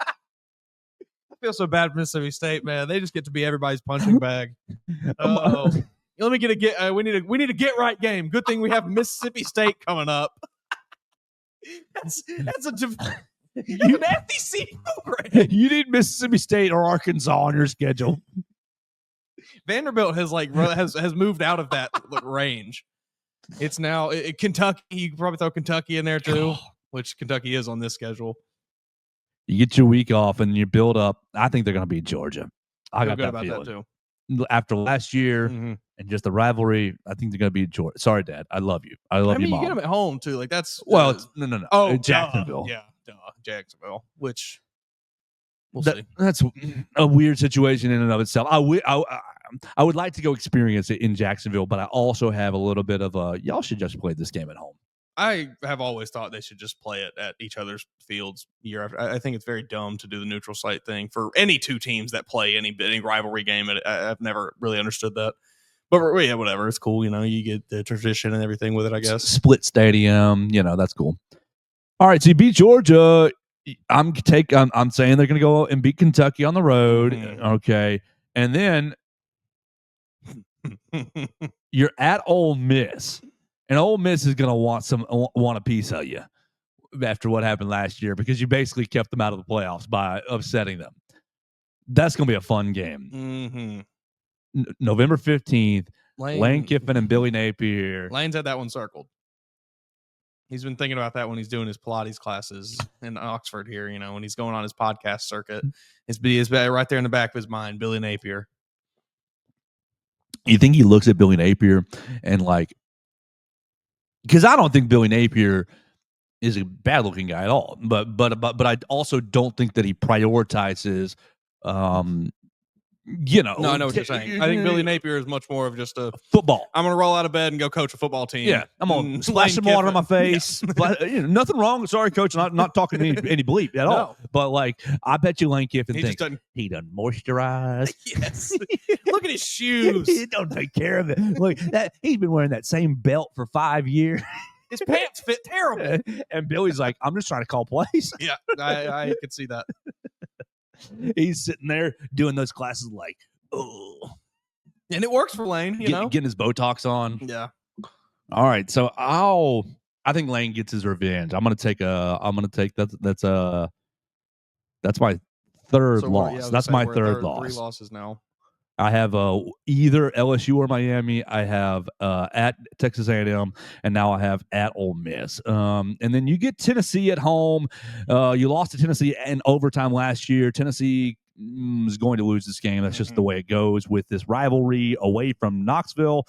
feel so bad for Mississippi State, man. They just get to be everybody's punching bag. Oh, let me get we need a get right game. Good thing we have Mississippi State coming up. That's an SEC program. You need Mississippi State or Arkansas on your schedule. Vanderbilt has moved out of that range. It's now Kentucky. You can probably throw Kentucky in there too, which Kentucky is on this schedule. You get your week off and you build up. I think they're going to beat Georgia. I got that feeling. That too. After last year and just the rivalry, I think they're going to beat Georgia. Sorry, Dad. I love you. I love you, Mom. You get them at home too. Like that's no. Oh, Jacksonville. Jacksonville. Which we'll see. That's a weird situation in and of itself. I would like to go experience it in Jacksonville, but I also have a little bit of y'all should just play this game at home. I have always thought they should just play it at each other's fields year after. I think it's very dumb to do the neutral site thing for any two teams that play any rivalry game. I've never really understood that. But yeah, whatever. It's cool. You get the tradition and everything with it, I guess. Split stadium. That's cool. All right. So you beat Georgia. I'm saying they're going to go and beat Kentucky on the road. Okay. And then you're at Ole Miss. And Ole Miss is going to want a piece of you after what happened last year because you basically kept them out of the playoffs by upsetting them. That's going to be a fun game. November 15th, Lane Lane Kiffin and Billy Napier. Lane's had that one circled. He's been thinking about that when he's doing his Pilates classes in Oxford here, when he's going on his podcast circuit. It's right there in the back of his mind, Billy Napier. You think he looks at Billy Napier and because I don't think Billy Napier is a bad looking guy at all, but I also don't think that he prioritizes No, I know what you're saying. I think Billy Napier is much more of just a football. I'm going to roll out of bed and go coach a football team. Yeah, I'm going to splash some water on my face. Yeah. Nothing wrong. Sorry, coach. Not talking to any bleep at all. But I bet you Lane Kiffin thinks he done moisturized. Yes. Look at his shoes. He don't take care of it. Look, he's been wearing that same belt for 5 years. His pants fit terrible. And Billy's like, I'm just trying to call plays. Yeah, I could see that. He's sitting there doing those classes oh. And it works for Lane, getting his Botox on. Yeah. All right, so I think Lane gets his revenge. That's my third loss. That's my third loss. 3 losses now. I have either LSU or Miami. I have at Texas A&M, and now I have at Ole Miss. And then you get Tennessee at home. You lost to Tennessee in overtime last year. Tennessee is going to lose this game. That's just the way it goes with this rivalry away from Knoxville.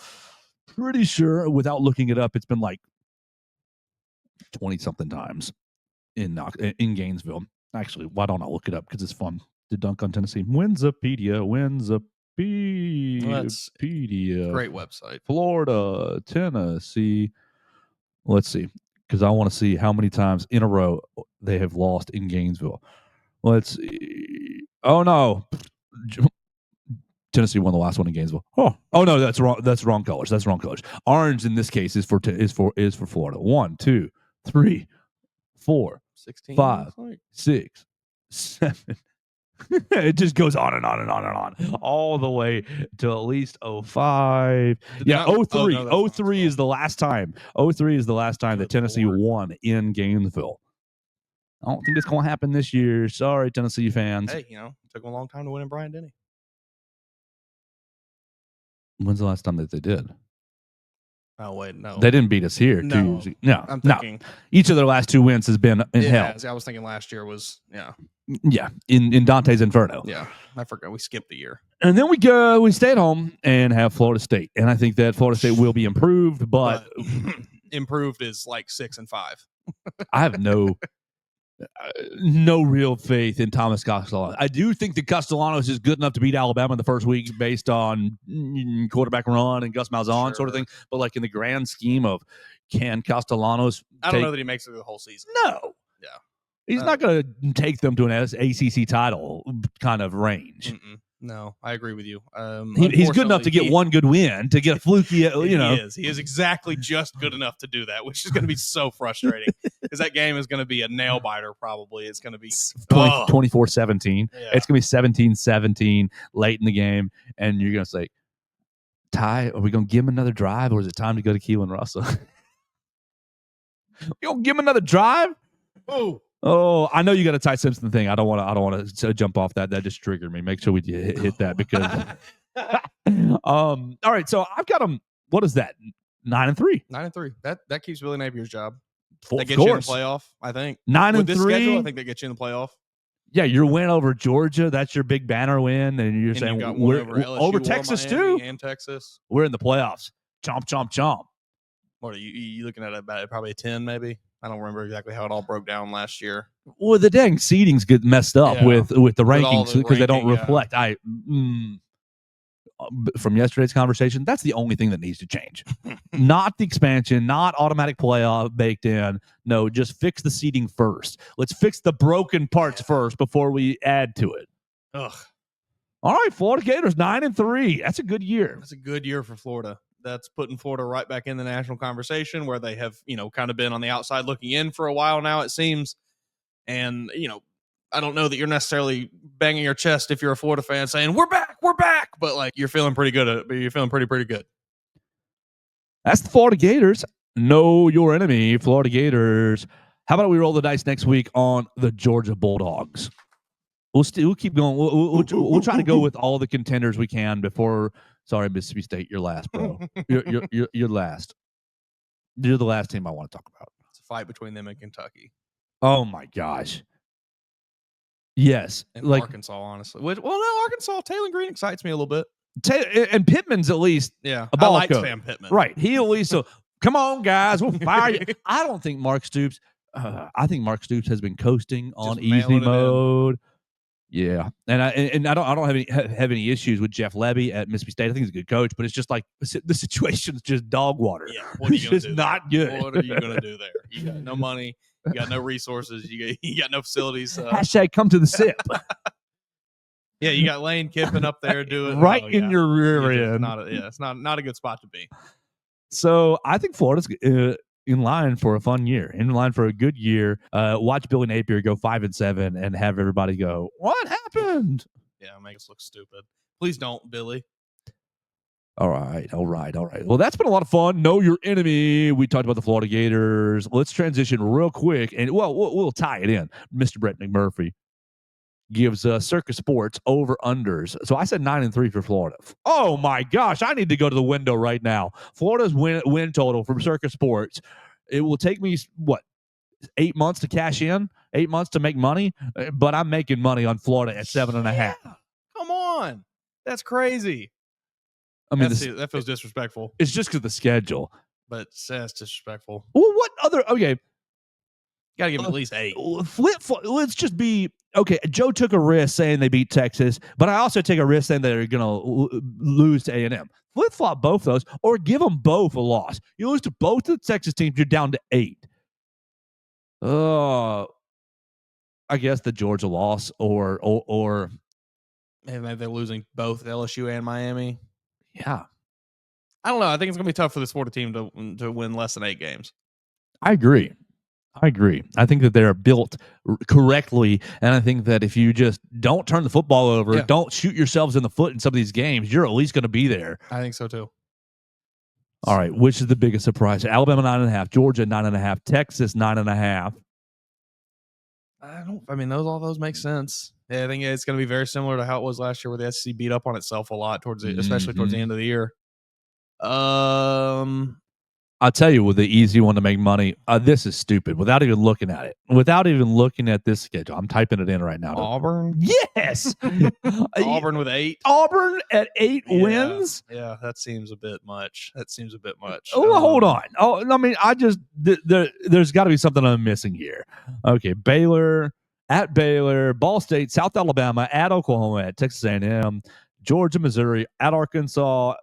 Pretty sure, without looking it up, it's been 20-something times in Gainesville. Actually, why don't I look it up? Because it's fun to dunk on Tennessee. Winsipedia. That's great website. Florida, Tennessee. Let's see, because I want to see how many times in a row they have lost in Gainesville. Let's see. Oh no, Tennessee won the last one in Gainesville. Oh no, that's wrong. That's wrong colors. That's wrong colors. Orange in this case is for Florida. 1, 2, 3, 4, 16, 5, 6, 7. It just goes on and on and on and on, all the way to at least 05. Yeah, 03. 03 is the last time. 03 is the last time that Tennessee won in Gainesville. I don't think it's going to happen this year. Sorry, Tennessee fans. Hey, it took them a long time to win in Bryant-Denny. When's the last time that they did? Oh, wait, no. They didn't beat us here. No. I'm thinking. No. Each of their last 2 wins has been in hell. I was thinking last year was, Yeah, in Dante's Inferno. Yeah, I forgot. We skipped the year. And then we stay at home and have Florida State. And I think that Florida State will be improved, but improved is 6 and 5. I have no real faith in Thomas Castellanos. I do think that Castellanos is good enough to beat Alabama in the first week based on quarterback run and Gus Malzahn sort of thing. But in the grand scheme of can Castellanos I don't know that he makes it through the whole season. No. Yeah. He's not going to take them to an ACC title kind of range. No, I agree with you. He's good enough to get one good win, to get a fluky, He is exactly just good enough to do that, which is going to be so frustrating because that game is going to be a nail biter probably. It's going to be 24-17. Yeah. It's going to be 17-17 late in the game, and you're going to say, Ty, are we going to give him another drive, or is it time to go to Keelan Russell? You going to give him another drive? Oh, I know you got a Ty Simpson thing. I don't want to jump off that. That just triggered me. Make sure we hit that because. All right, so I've got them. What is that? 9-3. 9-3. That keeps Billy Napier's job. That gets you in the playoff. I think 9-3. With this schedule, I think they get you in the playoff. Yeah, your win over Georgia. That's your big banner win, and you're saying we're over Texas too, and Texas. We're in the playoffs. Chomp, chomp, chomp. What are you looking at? About probably a 10, maybe. I don't remember exactly how it all broke down last year. Well, the dang seedings get messed up with the rankings because they don't reflect. From yesterday's conversation, that's the only thing that needs to change. Not the expansion, not automatic playoff baked in. No, just fix the seeding first. Let's fix the broken parts first before we add to it. Ugh. All right, Florida Gators 9-3. That's a good year. That's a good year for Florida. That's putting Florida right back in the national conversation where they have, kind of been on the outside looking in for a while now, it seems. And, I don't know that you're necessarily banging your chest if you're a Florida fan saying, we're back, but you're feeling pretty good. You're feeling pretty good. That's the Florida Gators. Know your enemy, Florida Gators. How about we roll the dice next week on the Georgia Bulldogs? We'll keep going. We'll try to go with all the contenders we can before Sorry, Mississippi State, you're last, bro. You're last. You're the last team I want to talk about. It's a fight between them and Kentucky Oh my gosh. Yes, and like Arkansas, honestly. Well, no, Arkansas. Taylor Green excites me a little bit. And Pittman's at least Yeah, a ball I like coach. Sam Pittman. Right. He at least come on, guys, we'll fire you. I don't think Mark Stoops. I think Mark Stoops has been coasting on easy mode. Yeah, and I don't have any issues with Jeff Levy at Mississippi State. I think he's a good coach, but it's just like the situation's just dog water. Yeah, what are you it's just not good. What are you gonna do there? You got no money, you got no resources, you got no facilities. Hashtag come to the SIP. Yeah, you got Lane Kiffin up there doing right in your rear end. It's not a good spot to be. So I think Florida's in line for a fun year, in line for a good year. Watch Billy Napier go 5-7 and have everybody go, what happened? Yeah, make us look stupid. Please don't, Billy. All right. Well, that's been a lot of fun. Know your enemy. We talked about the Florida Gators. Let's transition real quick, and we'll tie it in. Mr. Brett McMurphy gives Circus Sports over-unders. So I said 9-3 for Florida. Oh, my gosh. I need to go to the window right now. Florida's win total from Circus Sports. It will take me, 8 months to cash in? 8 months to make money? But I'm making money on Florida at 7.5. Yeah. Come on. That's crazy. I mean, that feels disrespectful. It's just because of the schedule. But that's disrespectful. Well, what other... Okay. Got to give them at least 8. Let's just be... Okay, Joe took a risk saying they beat Texas, but I also take a risk saying they're going to lose to A&M. Flip-flop both those, or give them both a loss. You lose to both the Texas teams, you're down to 8. I guess the Georgia loss, or maybe they're losing both LSU and Miami. Yeah. I don't know. I think it's going to be tough for this Florida team to win less than 8 games. I agree. I think that they're built correctly, and I think that if you just don't turn the football over, don't shoot yourselves in the foot in some of these games, you're at least going to be there. I think so too. All right, which is the biggest surprise? Alabama 9.5, Georgia 9.5, Texas 9.5. All those make sense. Yeah, I think it's going to be very similar to how it was last year, where the SEC beat up on itself a lot especially towards the end of the year. I'll tell you, with the easy one to make money, this is stupid. Without even looking at it, without even looking at this schedule, I'm typing it in right now. Auburn, yes, Auburn with 8. Auburn at 8 wins. Yeah, that seems a bit much. Oh, hold on. Oh, I mean, there's got to be something I'm missing here. Okay, Baylor, Ball State, South Alabama, at Oklahoma, at Texas A&M, Georgia, Missouri, at Arkansas,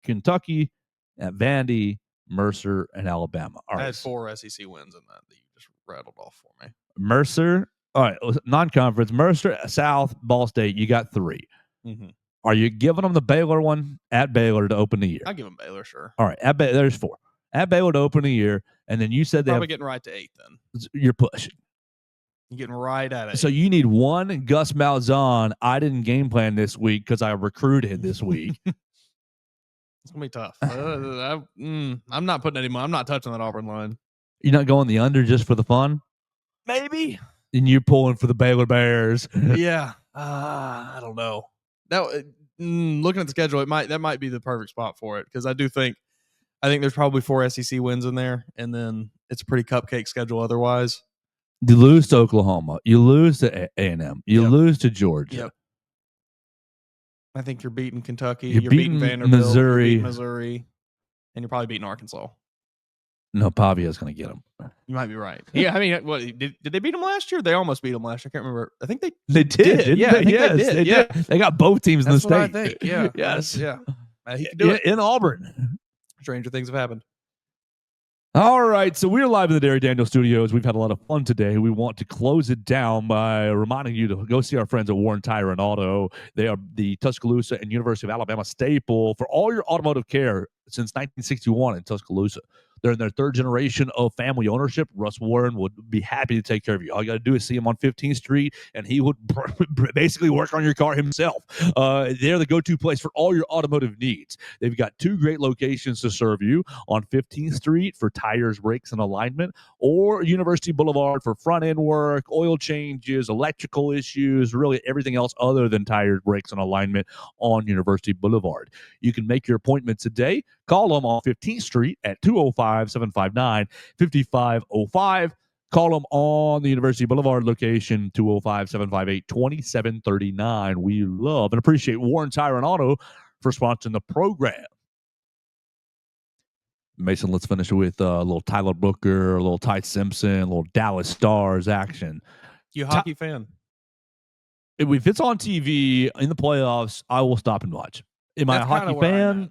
Kentucky, at Vandy, Mercer, and Alabama. All right. I had 4 SEC wins in that you just rattled off for me. Mercer, all right, non-conference. Mercer, South, Ball State, you got 3. Mm-hmm. Are you giving them the Baylor one at Baylor to open the year? I'll give them Baylor, sure. All right, there's 4. At Baylor to open the year, and then you said probably getting right to 8 then. You're pushing. You're getting right at it. So you need one Gus Malzahn. I didn't game plan this week because I recruited this week. It's gonna be tough. I'm not putting any money. I'm not touching that Auburn line. You're not going the under just for the fun? Maybe. And you're pulling for the Baylor Bears. Yeah. I don't know. Looking at the schedule, that might be the perfect spot for it, because I think there's probably 4 SEC wins in there, and then it's a pretty cupcake schedule otherwise. You lose to Oklahoma. You lose to A&M. You lose to Georgia. Yep. I think you're beating Kentucky. You're beating Vanderbilt. Missouri. Missouri. And you're probably beating Arkansas. No, Pavia's going to get them. You might be right. Yeah, I mean, what did they beat them last year? They almost beat them last year. I can't remember. I think they did. Yeah, I think they did. They got both teams in the state. What I think. Yeah. Yes. Yeah. He can do it. In Auburn. Stranger things have happened. All right, so we're live in the Derry Daniel Studios. We've had a lot of fun today. We want to close it down by reminding you to go see our friends at Warren Tire and Auto. They are the Tuscaloosa and University of Alabama staple for all your automotive care since 1961 in Tuscaloosa. They're in their third generation of family ownership. Russ Warren would be happy to take care of you. All you got to do is see him on 15th Street, and he would basically work on your car himself. They're the go-to place for all your automotive needs. They've got 2 great locations to serve you on 15th Street for tires, brakes, and alignment, or University Boulevard for front-end work, oil changes, electrical issues, really everything else other than tires, brakes, and alignment on University Boulevard. You can make your appointment today. Call them on 15th Street at 205-759-5505. Call them on the University Boulevard location, 205-758-2739. We love and appreciate Warren Tire and Auto for sponsoring the program. Mason, let's finish with a little Tyler Booker, a little Ty Simpson, a little Dallas Stars action. You a hockey fan? If it's on TV in the playoffs, I will stop and watch. Am I a hockey fan?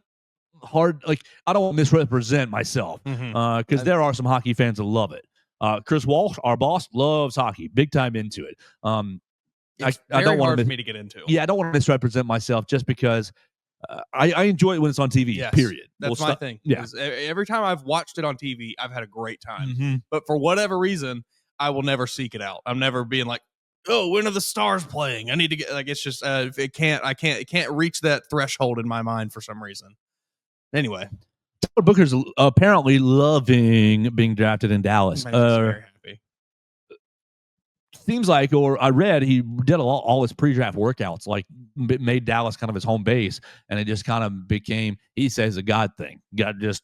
Hard, like, I don't want to misrepresent myself because there are some hockey fans that love it. Chris Walsh, our boss, loves hockey, big time into it. It's I don't want for me to get into. Yeah, I don't want to misrepresent myself just because I enjoy it when it's on TV. Yes, period. That's my thing. Yeah. Every time I've watched it on TV, I've had a great time. Mm-hmm. But for whatever reason, I will never seek it out. I'm never being like, oh, when are the Stars playing? I need to get, like, it's just it can't reach that threshold in my mind for some reason. Anyway, Tyler Booker's apparently loving being drafted in Dallas. Very happy. Seems like, or I read he did all his pre-draft workouts, like made Dallas kind of his home base, and it just kind of became, he says, a God thing. God just,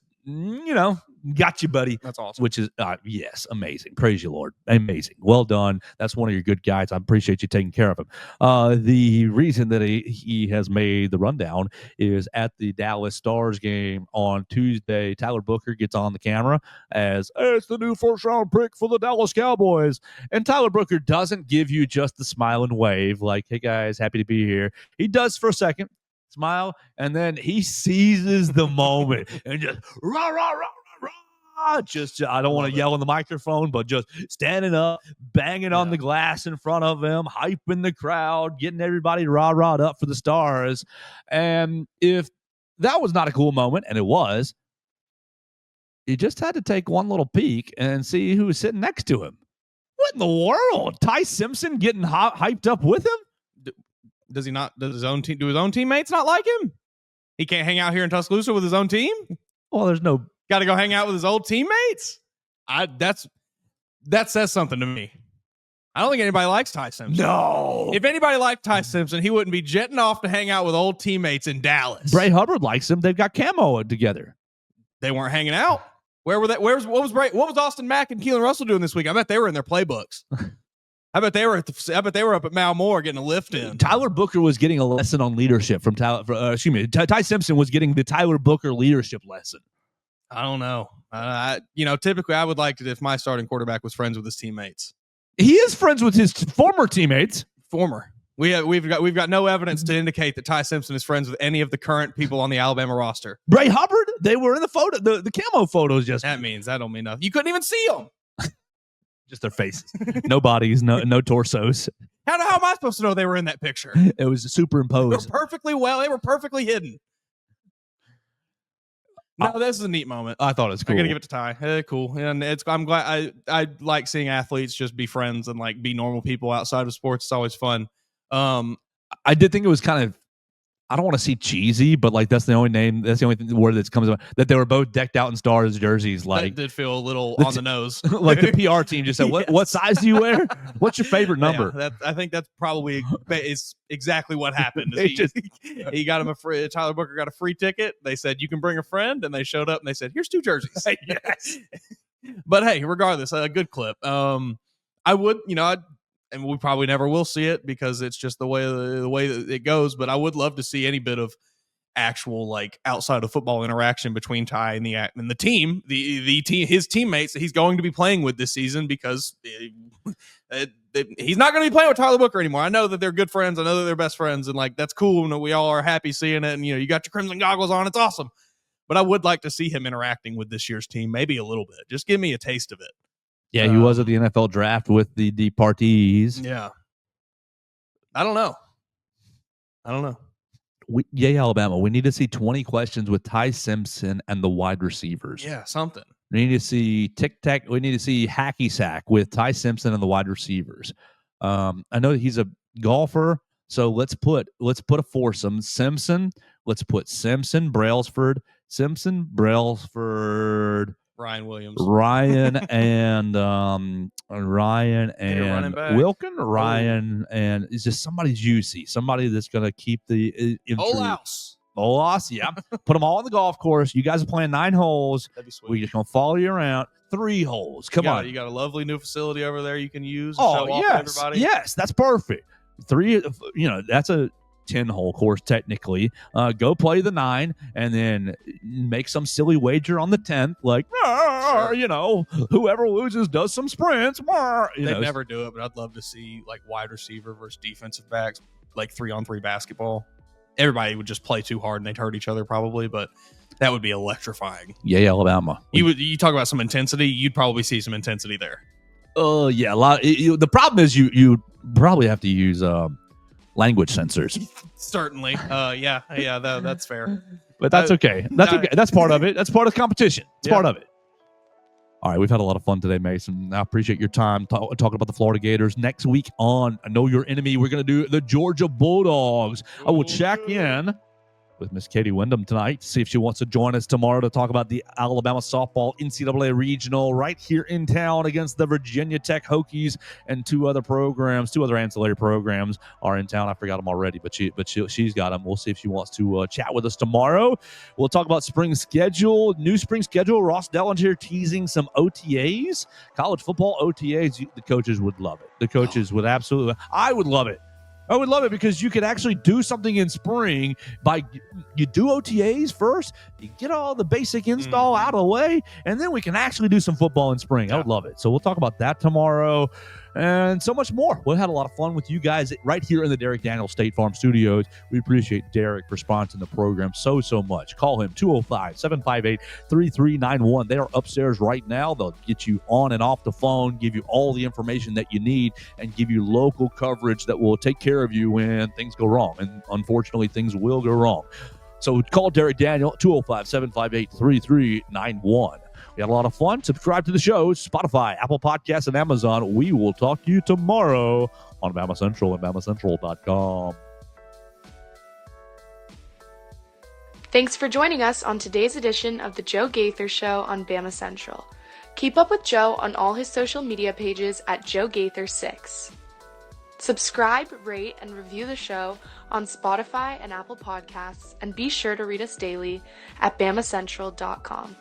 got you, buddy. That's awesome. Which is, yes, amazing. Praise you, Lord. Amazing. Well done. That's one of your good guys. I appreciate you taking care of him. The reason that he has made the rundown is at the Dallas Stars game on Tuesday, Tyler Booker gets on the camera as, hey, it's the new first-round pick for the Dallas Cowboys. And Tyler Booker doesn't give you just the smile and wave like, hey, guys, happy to be here. He does for a second, smile, and then he seizes the moment and just rah, rah, rah, rah. Just, I don't want to yell in the microphone, but just standing up, banging on the glass in front of him, hyping the crowd, getting everybody rah-rahed up for the Stars. And if that was not a cool moment, and it was, you just had to take one little peek and see who was sitting next to him. What in the world? Ty Simpson getting hyped up with him? Does he not? Does his own team? Do his own teammates not like him? He can't hang out here in Tuscaloosa with his own team. Well, there's no. Got to go hang out with his old teammates. That says something to me. I don't think anybody likes Ty Simpson. No. If anybody liked Ty Simpson, he wouldn't be jetting off to hang out with old teammates in Dallas. Bray Hubbard likes him. They've got camo together. They weren't hanging out. Where were they? What was Austin Mack and Keelan Russell doing this week? I bet they were in their playbooks. I bet they were up at Mal Moore getting a lift in. Tyler Booker was getting a lesson on leadership from Ty Simpson was getting the Tyler Booker leadership lesson. I don't know. Typically I would like it if my starting quarterback was friends with his teammates. He is friends with his former teammates. We've got no evidence to indicate that Ty Simpson is friends with any of the current people on the Alabama roster. Bray Hubbard, they were in the photo, the camo photos. Just that don't mean nothing. You couldn't even see them. Just their faces, no bodies, no torsos. How am I supposed to know they were in that picture? It was superimposed. They were perfectly hidden. No, this is a neat moment. I thought it was cool. I gotta give it to Ty. Cool, and I'm glad. I like seeing athletes just be friends and like be normal people outside of sports. It's always fun. I did think it was kind of, I don't want to see cheesy, but like that's the only word that comes about, that they were both decked out in Stars jerseys. Like, that did feel a little on the nose. Like the PR team just said, what size do you wear? What's your favorite number? Yeah, I think that's probably is exactly what happened. He got him Tyler Booker got a free ticket. They said, you can bring a friend. And they showed up and they said, here's 2 jerseys. Yes. But hey, regardless, a good clip. I would, and we probably never will see it because it's just the way that it goes. But I would love to see any bit of actual like outside of football interaction between Ty and the team, his teammates that he's going to be playing with this season, because he's not going to be playing with Tyler Booker anymore. I know that they're good friends. I know that they're best friends, and like that's cool, and we all are happy seeing it. And you got your crimson goggles on. It's awesome. But I would like to see him interacting with this year's team, maybe a little bit. Just give me a taste of it. Yeah, he was at the NFL draft with the departees. Yeah. I don't know. Alabama. We need to see 20 questions with Ty Simpson and the wide receivers. Yeah, something. We need to see tic tac. We need to see hacky sack with Ty Simpson and the wide receivers. I know he's a golfer, so let's put a foursome. Simpson. Let's put Simpson, Brailsford, Ryan Williams, Ryan and running back. Wilkin, Ryan and it's just somebody juicy, somebody that's going to keep the Olaus, yeah. Put them all on the golf course. You guys are playing 9 holes. That'd be sweet. We're just going to follow you around. 3 holes. Come on. You got a lovely new facility over there you can use. Oh, show off to everybody. Yes, that's perfect. 3, that's a 10-hole course technically. Go play the 9 and then make some silly wager on the 10th, like, whoever loses does some sprints. They never do it, but I'd love to see like wide receiver versus defensive backs, like 3-on-3 basketball. Everybody would just play too hard and they'd hurt each other probably, but that would be electrifying. Yeah, Alabama. You talk about some intensity, you'd probably see some intensity there. Yeah, a lot. The problem is you probably have to use language sensors. Certainly. That's fair. But that's okay. That's okay. That's part of it. That's part of the competition. It's part of it. All right, we've had a lot of fun today, Mason. I appreciate your time talking about the Florida Gators. Next week on Know Your Enemy, we're going to do the Georgia Bulldogs. I will check in with Miss Katie Wyndham tonight, see if she wants to join us tomorrow to talk about the Alabama softball NCAA regional right here in town against the Virginia Tech Hokies, and 2 other ancillary programs are in town. I forgot them already, but she's got them. We'll see if she wants to chat with us tomorrow. We'll talk about new spring schedule. Ross Dellinger teasing some OTAs, college football OTAs. The coaches would love it. The coaches would absolutely. I would love it. I would love it because you could actually do something in spring you do OTAs first, you get all the basic install out of the way, and then we can actually do some football in spring. I would love it. So we'll talk about that tomorrow and so much more. We had a lot of fun with you guys right here in the Derek Daniels State Farm Studios. We appreciate Derek for sponsoring the program so much. Call him 205-758-3391. They are upstairs right now. They'll get you on and off the phone, give you all the information that you need, and give you local coverage that will take care of you when things go wrong. And unfortunately, things will go wrong. So call Derek Daniel, 205-758-3391. We had a lot of fun. Subscribe to the show, Spotify, Apple Podcasts, and Amazon. We will talk to you tomorrow on Bama Central and BamaCentral.com. Thanks for joining us on today's edition of the Joe Gaither Show on Bama Central. Keep up with Joe on all his social media pages at Joe Gaither6. Subscribe, rate, and review the show on Spotify and Apple Podcasts, and be sure to read us daily at BamaCentral.com.